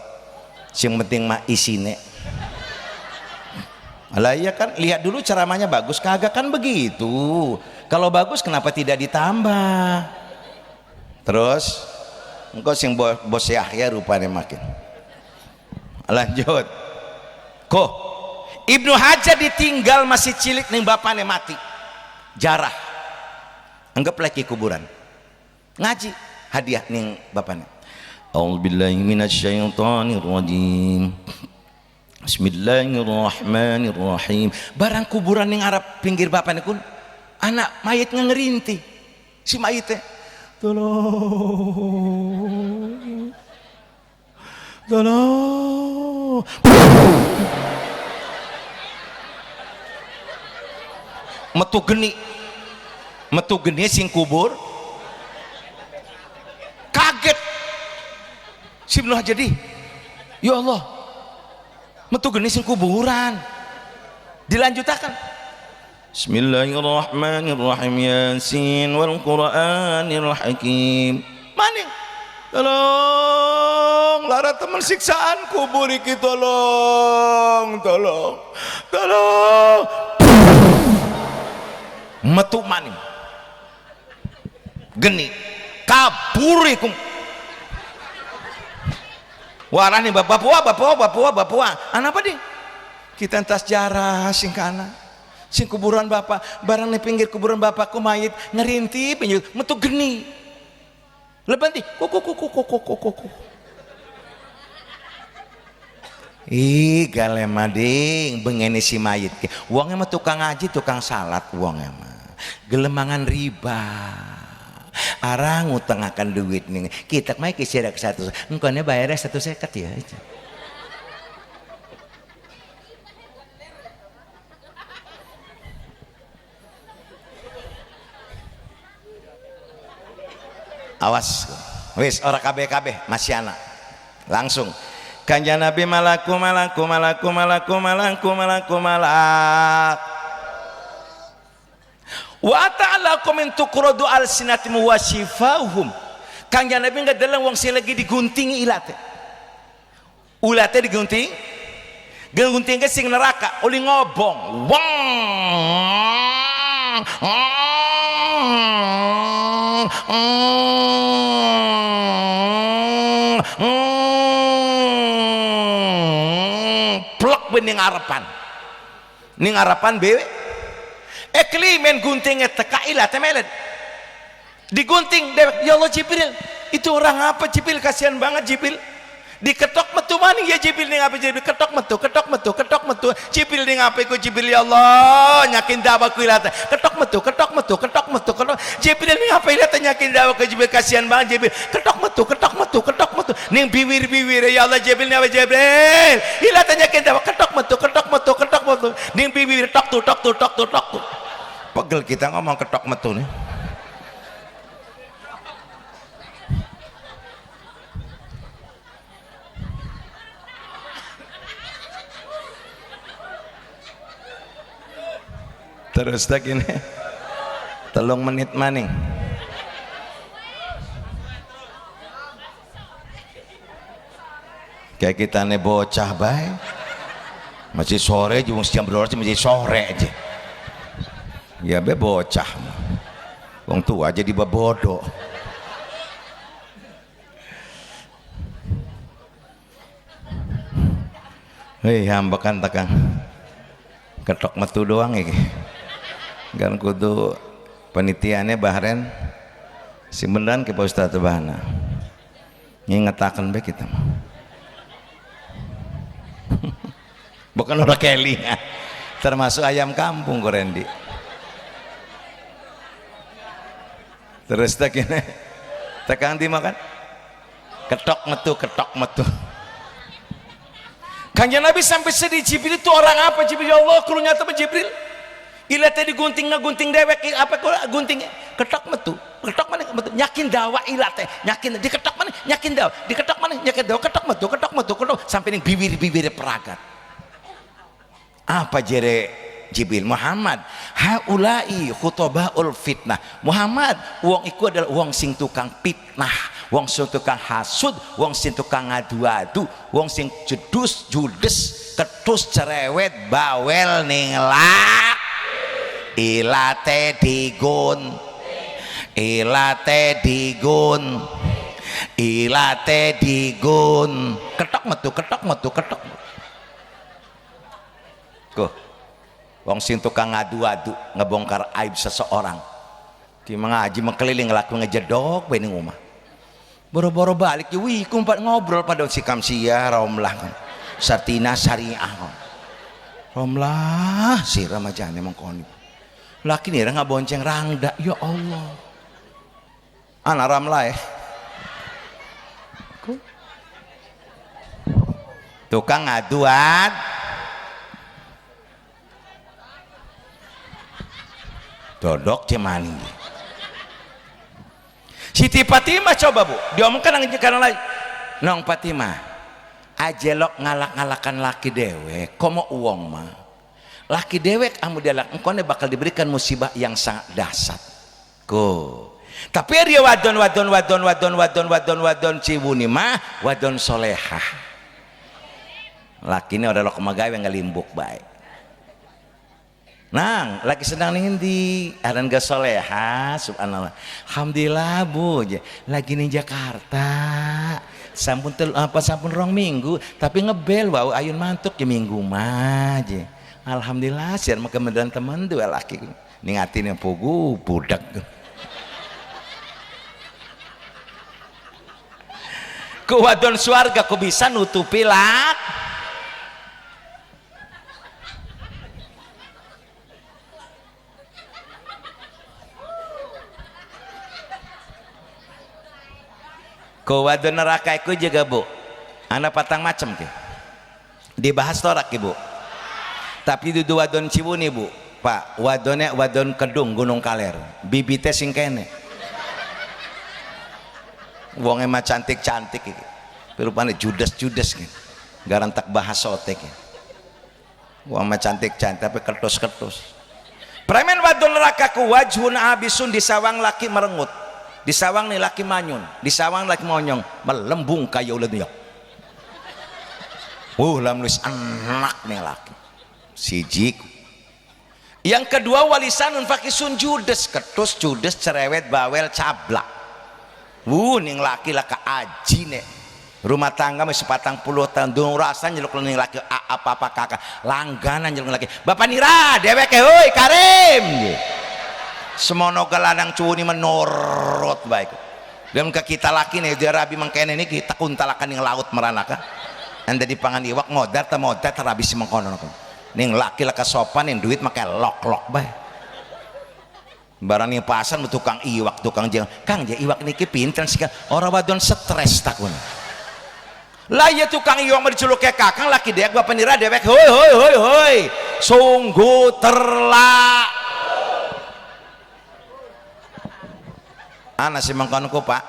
sing penting mah isine. Alah iya kan lihat dulu ceramahnya bagus kagak kan begitu. Kalau bagus kenapa tidak ditambah. Terus engkau sing bos Yahya rupanya makin. Lanjut. Ibnu Hajar ditinggal masih cilik ning bapaknya mati. Jarah. Anggap lagi kuburan. Ngaji hadiah ning bapaknya. A'udzubillahi minasyaitonir rajim. Bismillahirrahmanirrahim. Barang kuburan ning arep pinggir bapaknya kun anak mayit ngerintih. Si mayitnya tolong metu geni sing kubur kaget si Ibnu Hajar ya Allah metu geni sing kuburan dilanjutakan Bismillahirrahmanirrahim Yasin wal Qur'anil Hakim. Maning tolong lara teman siksaan kubur iki tolong metu maning geni kabur ikum warani bapak puah anak apa di kita entas jarah singkana sing kuburan bapak barang di pinggir kuburan bapakku mayit ngerinti pinggir metu geni lebanti kuku gale mading bengeni si mayit uangnya mah tukang ngaji tukang salat uangnya mah gelemangan riba arang ngutang duit nih kita mah kisah 100 engkaunya bayarnya 150 ya. Awas wis ora kabeh masih anak langsung kanjeng Nabi malak wa ta'ala min tuqradu alsinatim wa shifahum. Kanjeng Nabi enggak dalam wong sing lagi digunting ulate digunting ke sing neraka uli ngobong plek bening harapan bewe eklimen guntingnya teka ilat temelet digunting dewek ya Allah Jibril Itu orang apa Jibril? Kasihan banget Jibril. Diketok metu maning ya Jibril ning apa Jibril ketok metu Jibril ning apa iku Jibril ya Allah nyakin dawa ku ilata ketok metu Jibril ning apa ilata nyakin dawa ku Jibril kasihan banget Jibril ketok metu ning biwir ya Allah Jibril ning apa Jibril ilata nyakin dawa ketok metu ning biwir tok tu pegel kita ngomong ketok metu nih. Terus tak ini 3 menit maning kayak kita nih bocah baik masih sore juga jam berapa masih sore aja ya be bocah wong tua jadi bodoh. Hei hamba kan takang ketok metu doang ya kan kudu penitiannya Bahren si beneran ke Pak Ustadz Bahana ngingetakan baik kita bukan orang Kelly termasuk ayam kampung Korendi terus tak ini tekan dimakan ketok metu Kanjeng Nabi sampai sedih. Jibril itu orang apa Jibril? Ya Allah keluarnya apa Jibril? Ila tadi gunting dewek apa gunting ketok metu mana metu nyakin dawa ila teh nyakin diketok mana nyakin dawa diketok mana nyakin dawa ketok metu sampai ning bibir peragat apa jere Jibril Muhammad haulai khutobaul fitnah Muhammad wong iku adalah wong sing tukang fitnah wong sing tukang hasud wong sing tukang ngadu-adu wong sing judes ketus cerewet bawel ning lak ilate digun ketok metu Kuh wong sing tukang ngadu-adu ngebongkar aib seseorang di mengaji mengkeliling laku ngejedok bening rumah boro-boro balik wih kumpat ngobrol pada si Kamsia Romlah Sartina Syariah Romlah si Ramajane mengkoni laki nih nggak bonceng rangda ya Allah anak Ramlah ya tukang ngaduan dodok cemani Siti Fatimah coba bu diomongkan karena lain nong Fatimah ajelok ngalak-ngalakan laki dewek komo uang mah laki dewek amu dia lak engkau bakal diberikan musibah yang sangat dahsyat tapi dia wadon cibuni mah wadon solehah laki ini udah lo kemagawe ngelimbuk baik nang lagi sedang nih di aran gak soleha subhanallah alhamdulillah bu lagi nih Jakarta sampun rong minggu tapi ngebel wow ayun mantuk ya minggu mah aja alhamdulillah siar mah kemudian teman dua laki ningatin yang pugu budak ku wadon suarga ku bisa nutupi lak ku wadon neraka iku juga bu anak patang macam ke dibahas torak ibu tapi dudu wadon Ciwuni bu pak wadonnya wadon Kedung Gunung Kaler bibitnya sing kene wongnya mah cantik iki rupanya judes kan garantak bahas sotek wong mah cantik tapi kertus premen wadon neraka ku wajhun abisun disawang laki merengut disawang nih laki manyun disawang laki monyong melembung kayu ulet ya lamnulis anak nih laki siji yang kedua walisanun fakisun judes ketus judes cerewet bawel cablak ning laki laka aji nih rumah tangga masih 40 tahun dung rasa nyeluk ning laki apa kakak langganan nyeluk laki bapak nira dewek hoi Karim semono galanang Ciwuni menurut baik dan ke kita laki nih dia rabi mengkene ini kita kuntalakan yang laut meranaka anda di pangan iwak modar rabi si mengkono ning laki laka sopan yang duit make lok bae barang nih pasar tukang iwak tukang jeng kang je iwak niki pinter sih orang wadon stres takun lah ya tukang iwak mau diculuk kayak kakang laki dek bapak nira dewek hoi sungguh terlak anak si mengkonku pak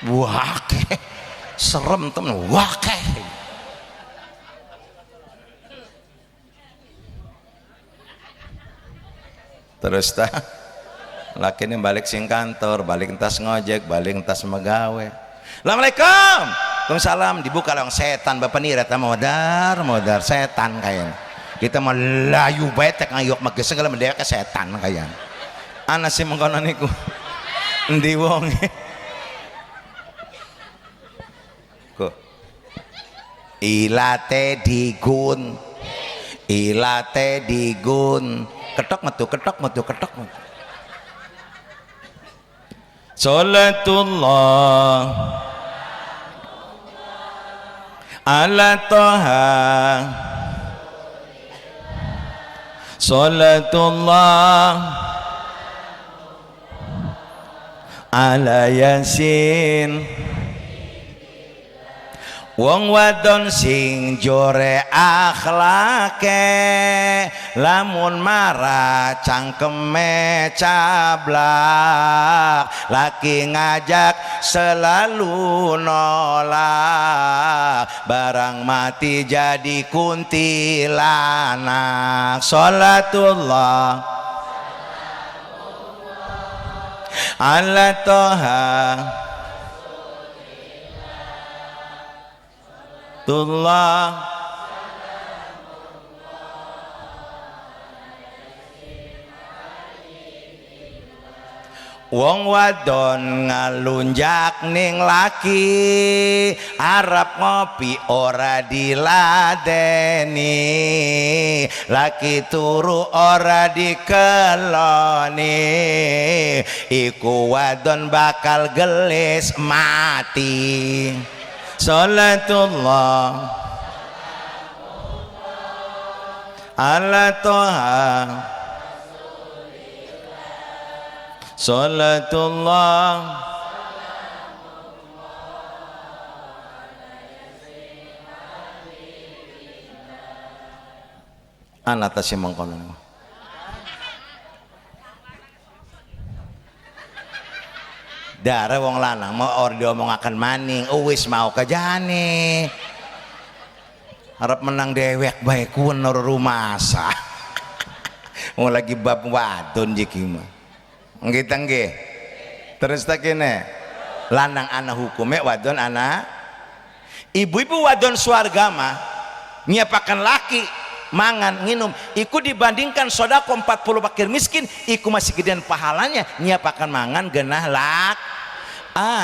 wake serem temen wake terus tak laki ini balik sing kantor balik entas ngojek balik entas megawe assalamualaikum waalaikumsalam dibuka lang setan bapak nira modar setan kayaknya kita mau layu betek ngayok mageseng kalau mendewek ke setan kayaknya anak si mengkono niku endi wong kok ilate digun ketok metu salatullah ala toha salatullah ala yasin wong wadon sing jore akhlake lamun marah cangkeme cablak laki ngajak selalu nolak barang mati jadi kuntilanak salatullah ala toha tullah wong wadon ngalunjak ning laki arep ngopi ora diladeni laki turu ora dikeloni iku wadon bakal gelis mati salatullah ala toha salatullah anak tasih mengkono darah wong lanang mau ordo omongaken maning wis mau kajane harap menang dewek bae kuwen nor rumasa mau lagi bab wadon jiki mah nggih nggih terus tak kene lanang anak hukume wadon anak ibu-ibu wadon swarga mah nyiapakan laki mangan nginum iku dibandingkan sodako 40 fakir miskin iku masih gedean pahalanya nyiapakan mangan genah lak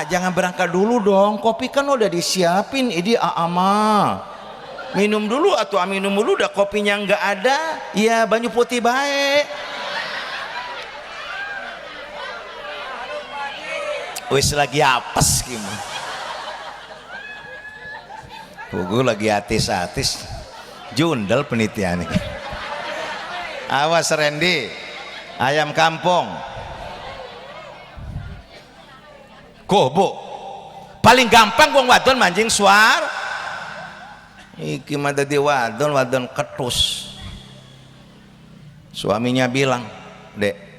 jangan berangkat dulu dong kopi kan udah disiapin ini ama minum dulu atau minum dulu udah kopinya nggak ada ya banyu putih baik wis lagi apes gimana buku lagi atis-atis jundel penitian ini awas Randy ayam kampung gobo paling gampang wong wadon manjing suar iki mah dadi wadon ketus suaminya bilang dek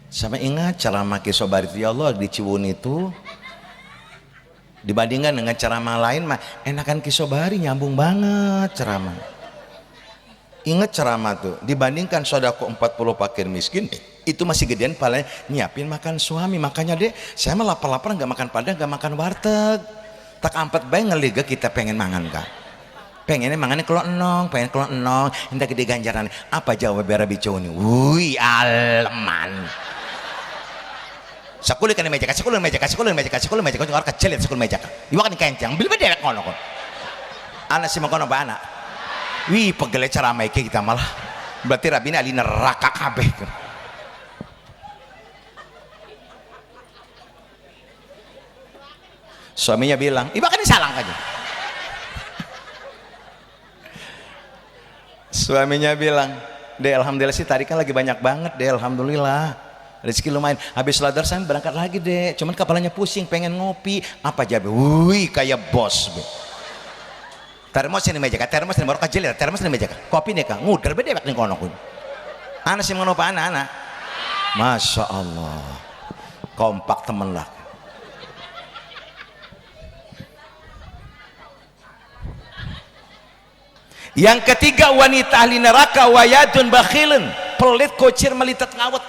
sama ingat ceramah Kisobari ya Allah di Ciwun itu dibandingkan dengan ceramah lain mah enakan Kisobari nyambung banget ceramah. Ingat ceramah tuh dibandingkan sodako 40 fakir miskin itu masih gedean palanya nyiapin makan suami makanya deh saya mah lapar-lapar nggak makan padang nggak makan warteg tak ampat bae ngeliga kita pengen mangan kak pengennya mangannya kalau enong pengen kalau enong entah gede ganjaran apa jawab berabi cowok wih aleman sekolah kan meja sekolah meja orang kecil ya sekolah meja iwak kan kencang beli beda ngono kok anak si makono ba anak wih pegel ceramah kita malah berarti rabina ali neraka kabeh Suaminya bilang, iba kan salang aja. Suaminya bilang, deh alhamdulillah sih tadi kan lagi banyak banget deh, alhamdulillah rezeki lumayan. Habis ladar saya berangkat lagi deh, cuman kepalanya pusing pengen ngopi. Apa jabe? Wih kayak bos be. Termos ini meja kak, termos ini baru kecil ya, termos ini meja kak, kopi nih kak, nguder beda nih kono kun. Anak sih ngono pak anak, masya Allah, kompak temen lah. Yang ketiga, wanita ahli neraka wayadun bakhilun, pelit kocir melitat ngawet.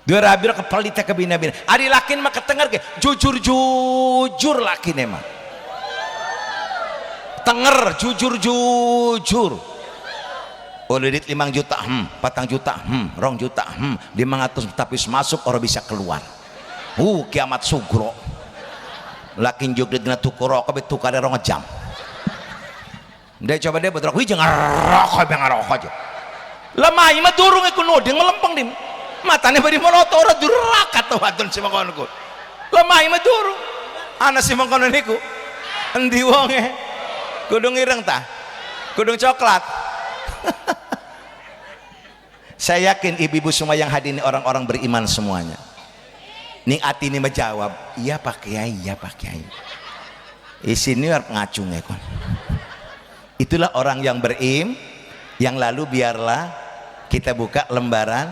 Dua rabir ke pelit ke bina-bina. Ari lakin mah ketenger ke jujur lakin emang. Tenger jujur. Ulit 5 juta, 4 juta, 2 juta, 500 tapi masuk orang bisa keluar. Kiamat sugro. Lakin juk dina tukuro kabeh tukar rong jam. Dia coba dia betrok, wih jangan rokok aja. Lemah mah durung iku nuding melempeng dim. Matane bari meloto ora durakat to wadon si mangkono ku. Lemah mah durung. Ana si mangkono niku. Endi wonge? Kudu ngireng ta? Kudu coklat. Saya yakin ibu-ibu semua yang hadir ini orang-orang beriman semuanya. Ning ati ini menjawab, iya Pak Kiai, iya Pak Kiai. Isini harus ngacung ya kon. Itulah orang yang yang lalu biarlah kita buka lembaran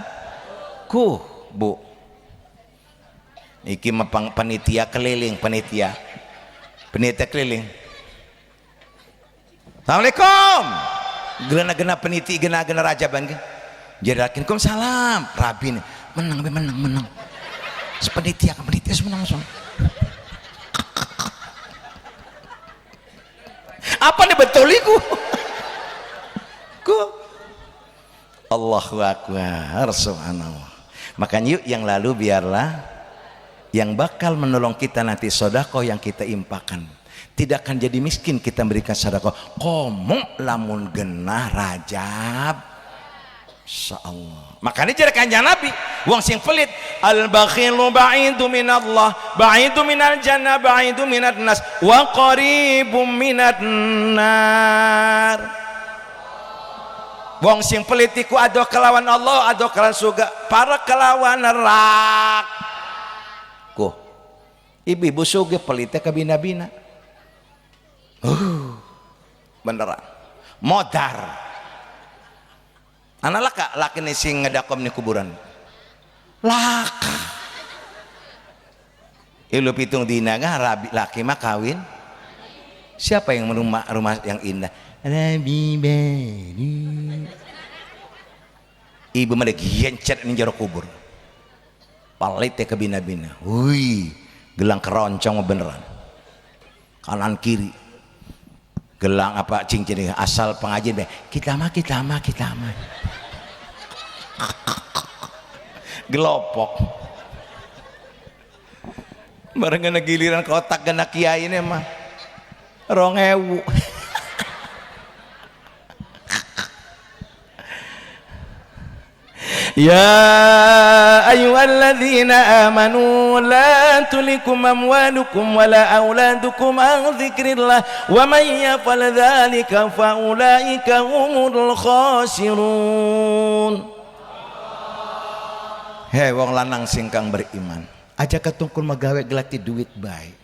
Bu. Iki mepang panitia keliling, panitia keliling. Assalamualaikum. Gena peniti gena raja bangke. Jadi salam. Rabi nih menang. Sepenitia menang soal. Apa nih betul iku? Allahu Akbar, subhanallah. Makanya yuk yang lalu biarlah yang bakal menolong kita nanti sedekah yang kita impakan. Tidak akan jadi miskin kita berikan sedekah. Komo lamun genah Rajab. Insyaallah. Makanya jadi kanjeng Nabi, wong sing pelit, al bakhilu ba'idu minallah, ba'idu minal jannah, ba'idu minat nas, wa qaribum minat nar. Wong sing pelit iku ado kelawan Allah, ado kelawan surga, para kelawan neraka. Ibu-ibu surga pelitnya ke bina-bina. Beneran. Modar. Anak laki nih sing ngedakom nih kuburan. Laka. Ilu pitung dina rabi laki mah kawin. Siapa yang rumah yang indah? Rabi baru. Ibu mah gencet nih jero kubur. Palit ke bina-bina. Wih, gelang keroncong beneran. Kanan kiri. Gelang apa cincin asal pengajian kita mah gelopok bareng kena giliran kotak kena kiai ini mah 2000. Ya ayyuhalladzina amanu la tulikum amwalukum wala auladukum an dzikrillah wa may yaf'al dzalika fa ulaika humul khasirun. Hei wong lanang singkang beriman, aja ketungkul magawe gelati duit baik.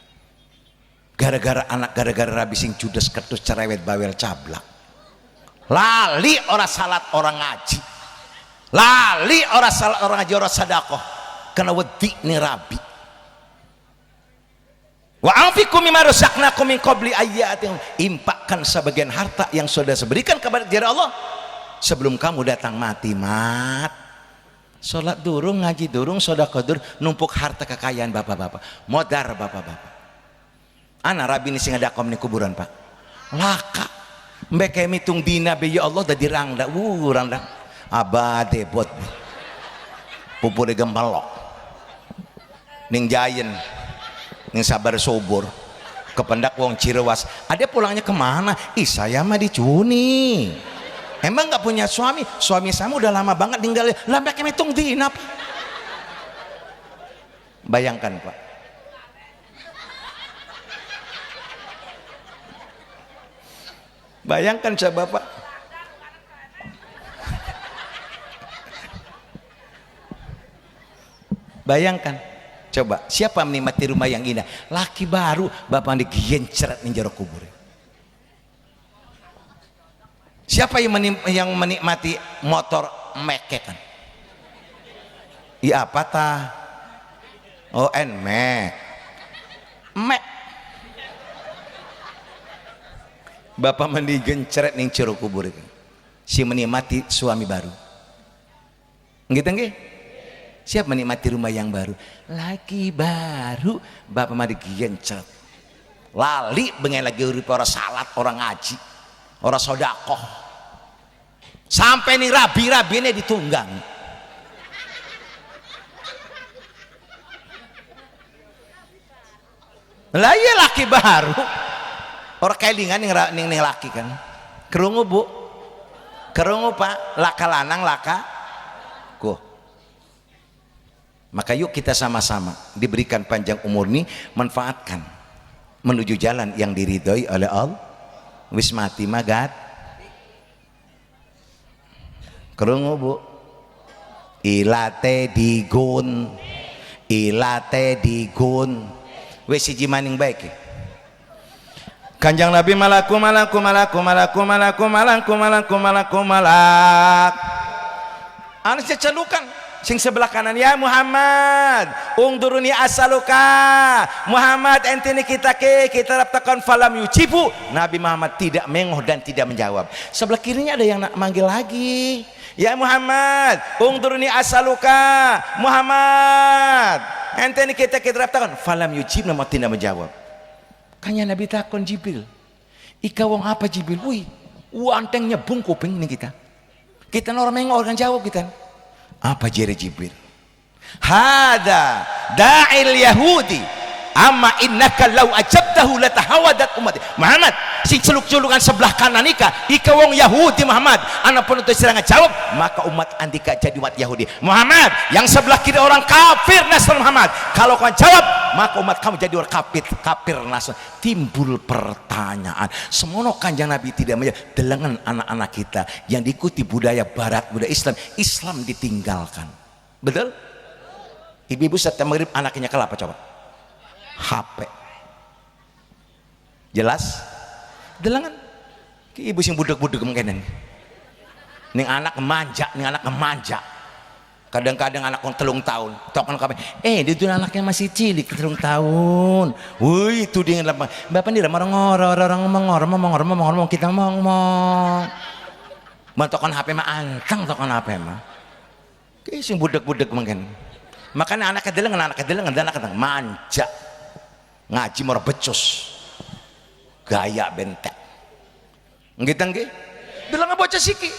Gara-gara anak gara-gara rabi sing judes ketus cerewet bawel cablak. Lali orang salat orang ngaji. Lali orang salat orang ngaji orang sedekah kena wedi ni rabi. Wa anfiqu mimma razaqnakum min qabli ayyatin, impakkan sebagian harta yang sudah diberikan kepada Allah sebelum kamu datang mati. Salat durung, ngaji durung, sedekah durung, numpuk harta kekayaan bapak-bapak. Modar bapak-bapak. Ana rabi ni sing ngadakom ni kuburan Pak. Laka. Mbeke mitung dina be ya Allah dadi rangda. Rangda. Abade bot pupure gembalok ning jayen ning sabar subur kependak wong Cirewas. Ada pulangnya kemana? Saya mah dicuni. Emang nggak punya suami saya udah lama banget tinggal lambek hitung dina Pak. Bayangkan Pak, Bayangkan coba Pak, bayangkan coba, siapa menikmati rumah yang indah? Laki baru bapak digencret ning jero kubur. Siapa yang menikmati motor mekekan? Iya apa tah? Oh mek bapak mandi gencret ning jero kubur itu. Si menikmati suami baru. Gitu nggih? Siap menikmati rumah yang baru? Laki baru bapak mandi gencret. Lali bengen lagi urip orang salat, orang ngaji, orang sodakoh. Sampai nih rabi-rabine ditunggang. Lah iya laki baru. Orang kelingan ning laki kan. Kerungu Bu. Kerungu Pak, laka lanang laka ku. Maka yuk kita sama-sama diberikan panjang umur nih, manfaatkan menuju jalan yang diridhoi oleh Allah. Wis mati magat. Kerungu Bu. Ilate digun. Ilate digun. Wis siji maning baik. Kanjang Nabi malak anu celukan sing sebelah kanan, ya Muhammad ungduruni asaluka, Muhammad entini kita raptakan falam yujibu. Nabi Muhammad tidak mengoh dan tidak menjawab. Sebelah kirinya ada yang manggil lagi, ya Muhammad ungduruni asaluka, Muhammad entini kita raptakan falam yujib, nama tidak menjawab. Kanya Nabi takon Jibril, ika wong apa Jibril? Wih, anteng nyebung kuping nih kita. Kita orang mengoh kan jawab kita. Apa jere Jibril? Hada da'il Yahudi, amma innaka law ajabtahu latahawadat ummati. Muhammad, sing celuk-celukan sebelah kanan ika wong Yahudi Muhammad. Anak pun untuk serangan jawab, maka umat andika jadi umat Yahudi. Muhammad, yang sebelah kiri orang kafir Nasrani Muhammad. Kalau kau jawab, maka umat kamu jadi orang kafir Nasrani. Timbul pertanyaan. Semono Kanjeng Nabi tidak menjawab. Delengan anak-anak kita yang diikuti budaya Barat, budaya Islam ditinggalkan. Betul? Ibu-ibu setiap maghrib anaknya kelapa coba. HP. Jelas? Delengan. Ibu sing budek-budek mengkenen. Ning anak manja. Kadang-kadang anak kon 3 tahun. Tokon kabeh. Itu anaknya masih cilik 3 tahun. Woi, itu dia Bapak ni orang ngomong kita ngomong. Mantokon HP mah antang tokon HP mah. Ki sing budek-budek mengken. Makanya anaknya delengan manja. Ngaji mora becus. Gaya bentek. Nggih nggih. Delengan bocah siki.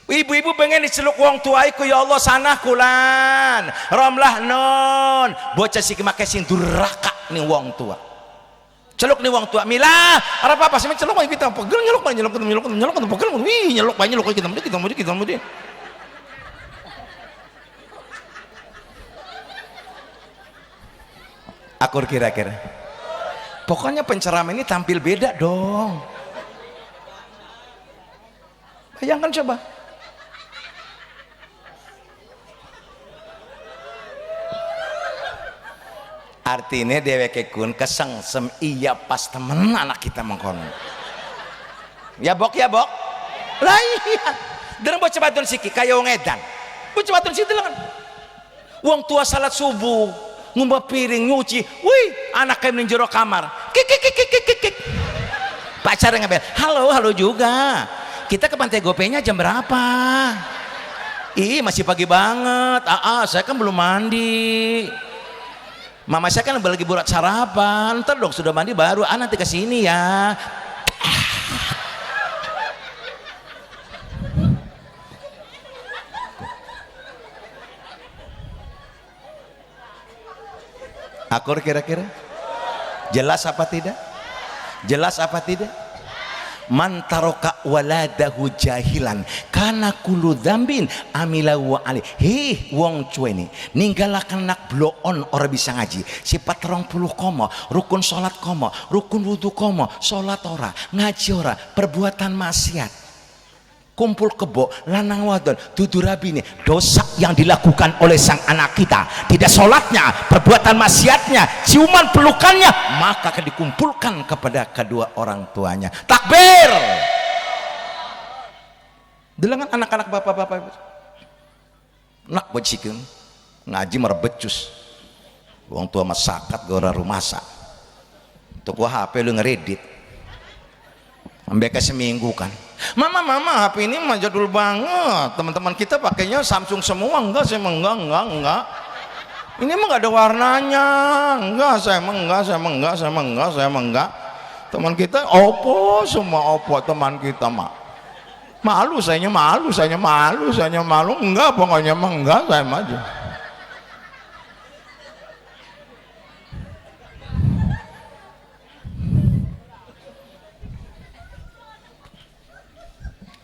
Ibu-ibu pengen diceluk wong tuaiku, ya Allah sanah kulan romlah non bocah siki make sing duraka nih wong tua, celuk nih wong tua milah arep apa sih celuk kita pegel nyeluk pegel wih nyeluk kita mudi akur kira-kira pokoknya penceramah ini tampil beda dong. Bayangkan coba. Artinya dheweke kun kesengsem iya pas temen anak kita mengkono. Ya bok lah iya dereng bocah batun siki kaya wong edan bocah batun siki delengan wong tua salat subuh ngumbah piring nyuci wih anak kayak ning jero kamar kik pacarnya ngabel halo juga kita ke Pantai Gopenya jam berapa? Masih pagi banget. Saya kan belum mandi. Mama saya kan lagi buat sarapan. Ntar dong sudah mandi baru nanti ke sini ya. Akur kira-kira jelas apa tidak? man taraka waladahu jahilan kana kullu dzambin amilahu ali. Heh wong cuene ninggalaken anak bloon ora bisa ngaji, sifat 20 komo, rukun salat komo, rukun wudu komo, salat ora, ngaji ora, perbuatan maksiat, kumpul kebo lanang wadon dudu rabine, dosa yang dilakukan oleh sang anak kita, tidak sholatnya, perbuatan maksiatnya, ciuman pelukannya, maka akan dikumpulkan kepada kedua orang tuanya. Takbir. Delengan anak-anak bapak-bapak nak bajikeun ngaji merebecus wong tua masakat gora rumasa tuku HP lu ngeredit ambek seminggu kan. Mama HP ini mah jadul banget, teman-teman kita pakainya Samsung semua. Enggak, saya enggak. Ini mah gak ada warnanya. Enggak, saya enggak. Teman kita Oppo semua, Oppo teman kita mah. Malu. Enggak, pokoknya mah enggak, saya maju.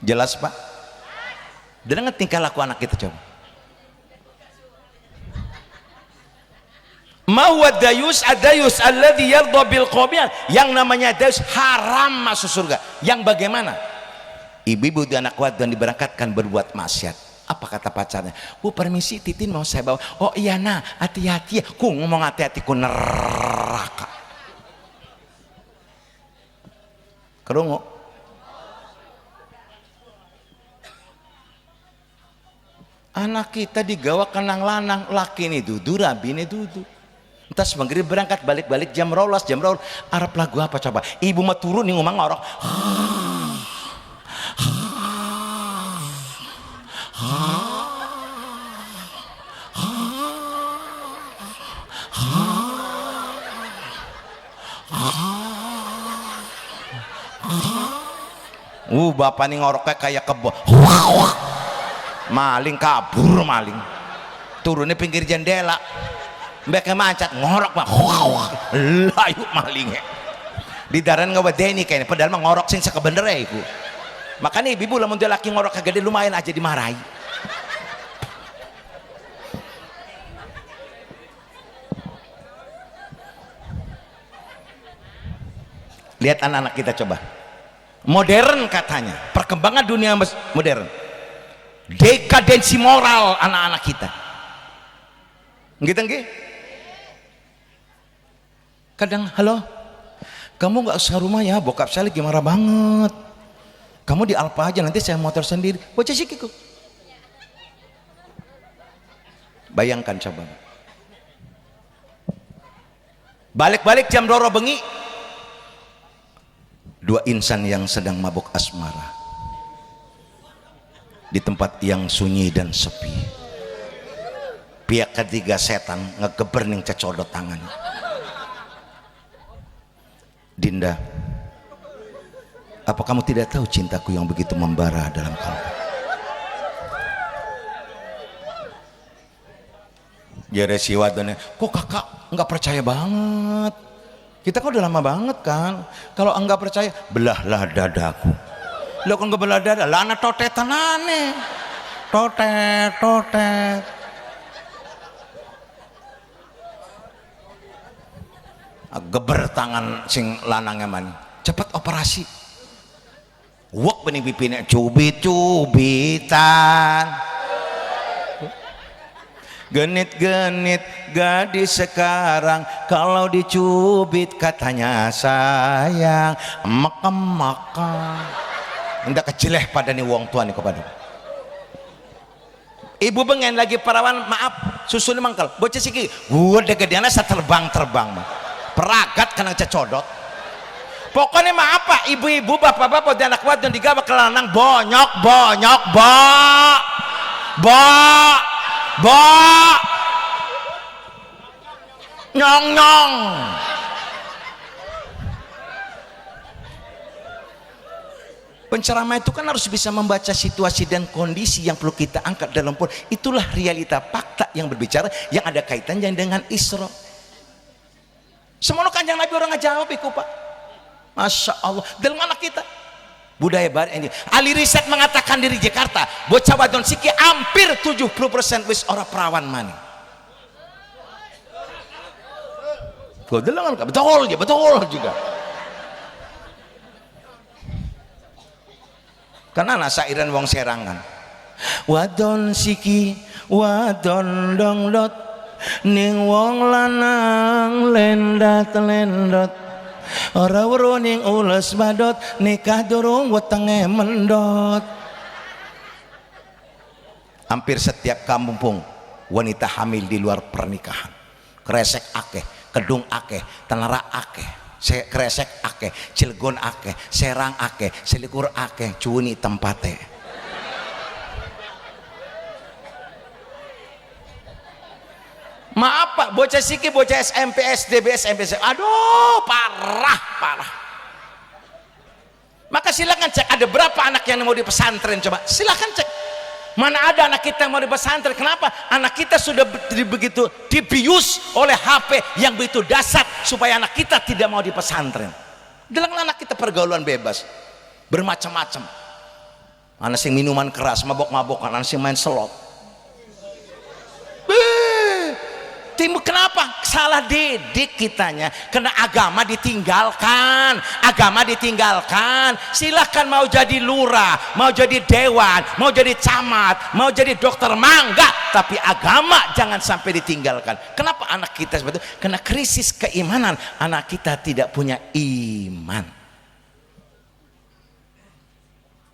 Jelas Pak? Dengar tingkah laku anak kita coba. Mahuwa dayus adayus alladhi yardha bil qabil. Yang namanya dayus haram masuk surga. Yang bagaimana? Ibu-ibu dan anak wadon diberangkatkan berbuat maksiat. Apa kata pacarnya? Bu permisi Titin mau saya bawa. Oh iya nah, hati-hati ya. Ku ngomong hati-hati ku neraka. Kerungu. Anak kita digawa kenang lanang, laki ini dudu, rabi ini dudu. Entah sebenggiri berangkat balik-balik jam rolas. Arab lagu apa coba? Ibu mah turun nih ngomong ngorok. Bapak nih ngoroknya kayak kebo. Maling kabur maling, turunnya pinggir jendela, mereka mancat ngorok mah, layu malingnya, di daran nggak wadeni kayaknya, padahal mah ngorok sing sekebenernya itu, makanya ibu lamun dia laki ngorok kagede lumayan aja dimarahi. Lihat anak-anak kita coba, modern katanya, perkembangan dunia modern. Dekadensi moral anak-anak kita. Gitu nggih? Kadang halo, kamu nggak usah rumah ya, bokap saya lagi marah banget. Kamu di Alfa aja, nanti saya motor sendiri. Bocah sikiku. Bayangkan coba. Balik-balik jam 2 bengi, dua insan yang sedang mabuk asmara di tempat yang sunyi dan sepi. Pihak ketiga setan ngegeber ning cecodot tangan. Dinda, apa kamu tidak tahu cintaku yang begitu membara dalam kalbu? Jadi si wadonnya, kok kakak nggak percaya banget? Kita kok udah lama banget kan? Kalau enggak percaya, belahlah dadaku. Lo kan nggak belah dada, lah anak totetan aneh, totet. Geber tangan sing lanangnya man, cepat operasi. Wok benih pipinnya cubit-cubitan, genit-genit gadis sekarang, kalau dicubit katanya sayang, makan. Hendak kejeleh pada nih wong tua nih kepada ibu pengen lagi perawan, maaf susu nih mangkal bocah siki gua degediana terbang mah peragat kena cecodot. Pokoknya maaf pak ibu-ibu bapak-bapak dan anak wadon digawa ke lanang bonyok nyong. Penceramah itu kan harus bisa membaca situasi dan kondisi yang perlu kita angkat dalam pun. Itulah realita fakta yang berbicara yang ada kaitannya dengan Isra. Semono kanjeng Nabi orang ngejawab iku Pak. Masya Allah dalam anak kita budaya barat ini. Ahli riset mengatakan di Jakarta bocah wadon siki hampir 70% wis ora perawan maneh. Betul juga. Karena anak sairan wong Serangan. Wadon siki wadon dongdot ning wong lanang lendat-lendot ora weruh ning ules badot nikah durung wetenge mendot. Hampir setiap kampung wanita hamil di luar pernikahan. Kresek akeh, kedung akeh, tenara akeh, kresek akeh, Cilegon akeh, Serang akeh, Selikur akeh, cuni tempate. Maaf Pak, bocah siki, bocah SMP, SD, SMP, aduh parah. Maka silakan cek ada berapa anak yang mau di pesantren, coba silakan cek. Mana ada anak kita yang mau di pesantren? Kenapa? Anak kita sudah begitu dibius oleh HP yang begitu dasar supaya anak kita tidak mau di pesantren. Dalam anak kita pergaulan bebas, bermacam-macam. Anak yang minuman keras, mabok-mabokan, anak yang main slot. Kenapa? Salah didik kitanya. Karena agama ditinggalkan. Silahkan mau jadi lurah, mau jadi dewan, mau jadi camat, mau jadi dokter, mangga, tapi agama jangan sampai ditinggalkan. Kenapa anak kita seperti itu? Karena krisis keimanan. Anak kita tidak punya iman.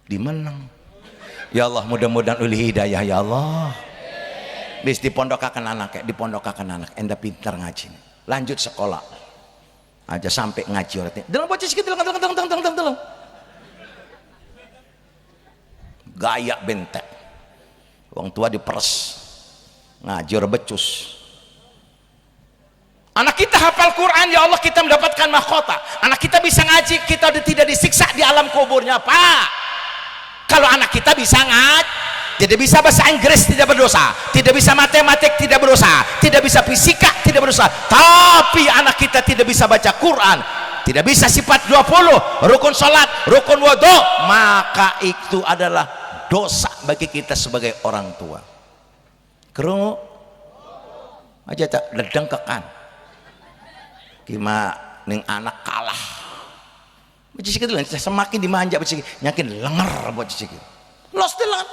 Dimenang. Ya Allah, mudah-mudahan uli hidayah ya Allah. Bis dipondokakan anak, enda pintar ngaji, lanjut sekolah aja sampai ngaji orangnya dalam bocah sedikit dalam gaya bentek, wong tua diperes ngaji orang becus. Anak kita hafal Quran, ya Allah kita mendapatkan mahkota. Anak kita bisa ngaji, kita udah tidak disiksa di alam kuburnya Pak. Kalau anak kita bisa ngaji, tidak bisa bahasa Inggris tidak berdosa, tidak bisa matematik tidak berdosa, tidak bisa fisika tidak berdosa. Tapi anak kita tidak bisa baca Quran, tidak bisa sifat 20, rukun salat, rukun wudu, maka itu adalah dosa bagi kita sebagai orang tua. Kerungu aja tak ledeng kekan. Kima ning anak kalah. Bocah sikit semakin dimanja bocah sikit, nyakin lenger bocah sikit. Lost lah.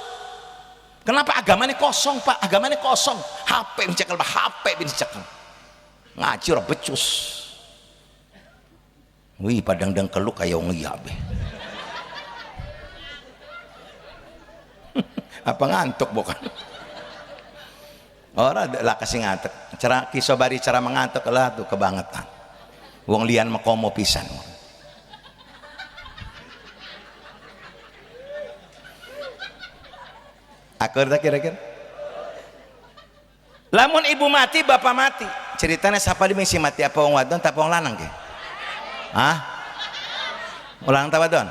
Kenapa agamanya kosong Pak? Agamanya kosong. HP dicekal, ngaji orang becus. Wih padang dang keluk kayak wong iya be. Apa ngantuk bukan? Orang lah kasih ngantuk. Cara kisobari cara mengantuk lah tuh kebangetan. Wong lian makomo pisan. Akur tak kira-kira. Lamun ibu mati, bapak mati. Ceritanya siapa di misi mati apa wong wadon, tak wong lanang ke? Hah? Ulang tak wadon?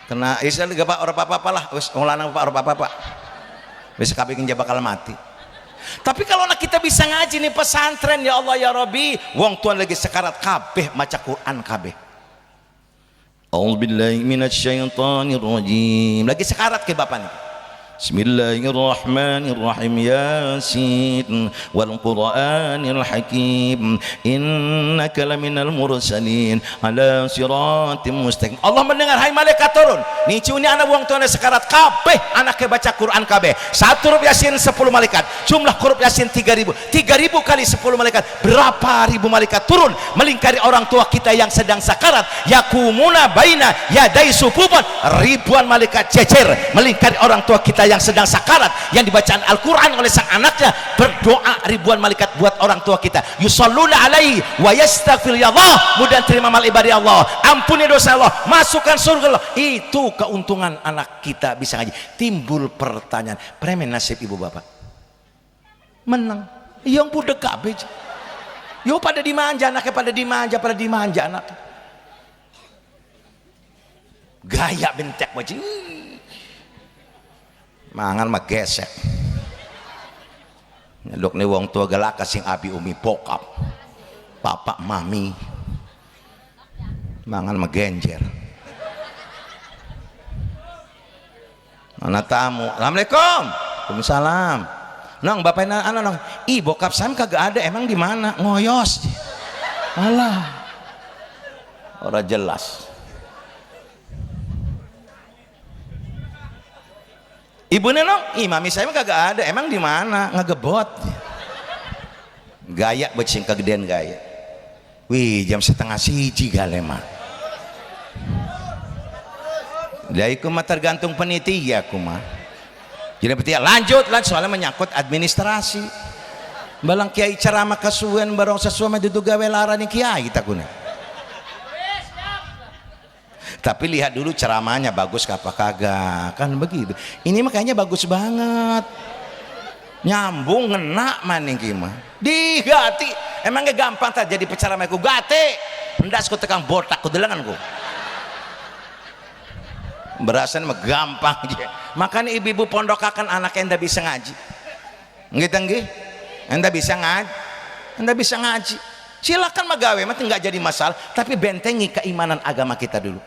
Kena isal gak orang apa-apa lah. Wis wong lanang pak orang apa-apa. Wis kabeh kenja bakal mati. Tapi kalau anak kita bisa ngaji nih pesantren, ya Allah ya Rabbi, wong tuan lagi sekarat kabeh maca Quran kabeh. A'udzubillahi minasyaitonirrajim. Lagi sekarat ke bapak nih. Bismillahirrahmanirrahim. Yasin wal Qur'anil Hakim innaka laminal mursalin ala siratim mustaqim. Allah mendengar, hai malaikat turun. Nicuni anak buang tuan sekarat kabeh anaknya baca Quran kabeh. Satu huruf Yasin 10 malaikat. Jumlah huruf Yasin 3000. 3000 kali 10 malaikat. Berapa ribu malaikat turun melingkari orang tua kita yang sedang sakarat. Yakumuna baina yadai sufufan. Ribuan malaikat cecer melingkari orang tua kita yang sedang sakarat, yang dibacaan Al-Quran oleh sang anaknya. Berdoa ribuan malaikat buat orang tua kita, yusalluna alaihi wa yastaghfir ya Allah, mudah terima mal ibadah Allah, ampuni dosa Allah, masukkan surga Allah. Itu keuntungan anak kita bisa ngaji. Timbul pertanyaan, premen nasib ibu bapak menang yang budek kabeh yo pada dimanja anaknya, pada dimanja anaknya, gaya bentek wajib mangan mah gesek. Nyeluk nih wong tua galaka sing abi umi bokap papa mami mangan mah genjer. Ana tamu. Assalamualaikum. Waalaikumsalam. Nong bapaknya anak nong. Ih bokap sam kagak ada, emang di mana? Ngoyos. Alah. Ora jelas. Ibunya nong, ih mami saya kagak ada, emang di mana? Ngegebot. Gaya becing kegedean gaya. Wih jam 12:30 galema. Lah iku mah tergantung penitia kumah. Jadi penitia lanjut soalnya menyangkut administrasi. Balang kiai ceramah kasuwen barong sesuai dudu gawe larani kiai takuna. Tapi lihat dulu ceramahnya bagus apa kagak, kan begitu. Ini makanya bagus banget, nyambung ngena maning gimana digati emangnya gampang tak jadi peceramah ku gate pendas ku tekan botak ku delenganku berasan mah gampang aja. Makanya ibu-ibu pondok akan anak enda bisa ngaji gitu nggih, enda bisa ngaji silakan magawe mah nggak jadi masalah, tapi bentengi keimanan agama kita dulu.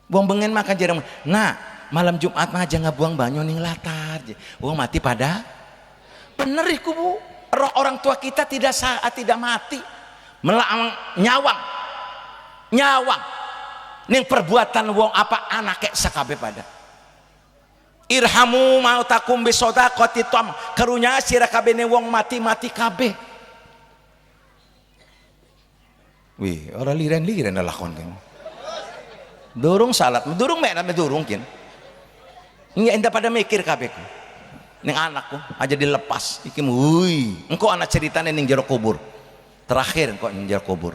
Buang bengen makan jarang. Nah malam Jumat mah aja ngabuang banyu ning latar. Wong mati pada bener iku bu. Roh orang tua kita tidak mati, melang nyawang ning perbuatan wong apa anake sakabe pada. Irhamu mautakum bisodaqati tam karunya sira kabeh wong mati kabeh. Wih ora liren-liren lakon kan. Durung salat, durung mek durung kin. Nya enda pada mikir kabeh ku. Ning anakku aja dilepas iki wuih. Engko anak ceritane ning jero kubur. Terakhir engko ning jero kubur.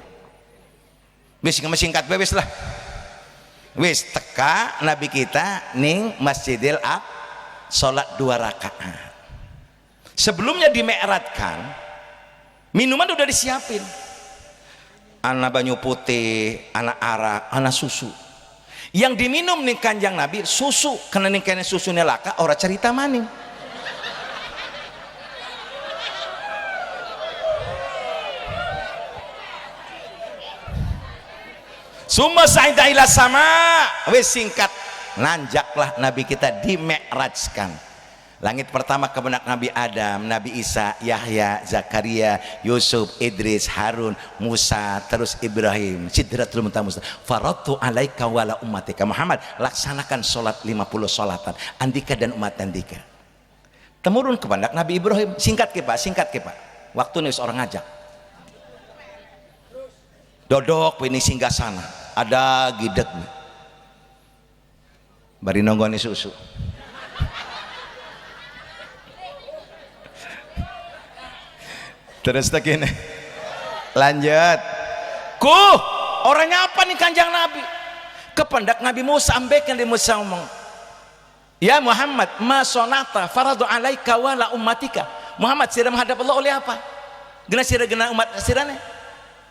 Wis singkat wis lah. Wis teka nabi kita ning Masjidil Aqsa salat 2 rakaat. Sebelumnya dime'ratkan minuman udah disiapin. Ana banyu putih, ana arak, ana susu. Yang diminum nih kanjang Nabi susu, karena nih kene susunya laka ora cerita maning. Summa sa'ida ila sama, wis singkat nanjaklah Nabi kita dime'rajkan. Langit pertama ke benak Nabi Adam, Nabi Isa, Yahya, Zakaria, Yusuf, Idris, Harun, Musa, terus Ibrahim, Sidratul Muntaha Musa. Faratu alaika wala ummatika Muhammad, laksanakan sholat 50 sholatan andika dan umat andika. Temurun ke benak Nabi Ibrahim, singkat ke Pak. Waktu nih seorang ngajak. Dodok ini singgah sana, ada gidek nih. Bari nonggoni susu. Terus begini lanjut orangnya apa nih kanjang Nabi kependak Nabi Musa ambekkan di Musa ngomong ya Muhammad ma sonata faradu alaika wala ummatika Muhammad sira menghadap Allah oleh apa gena umat sirane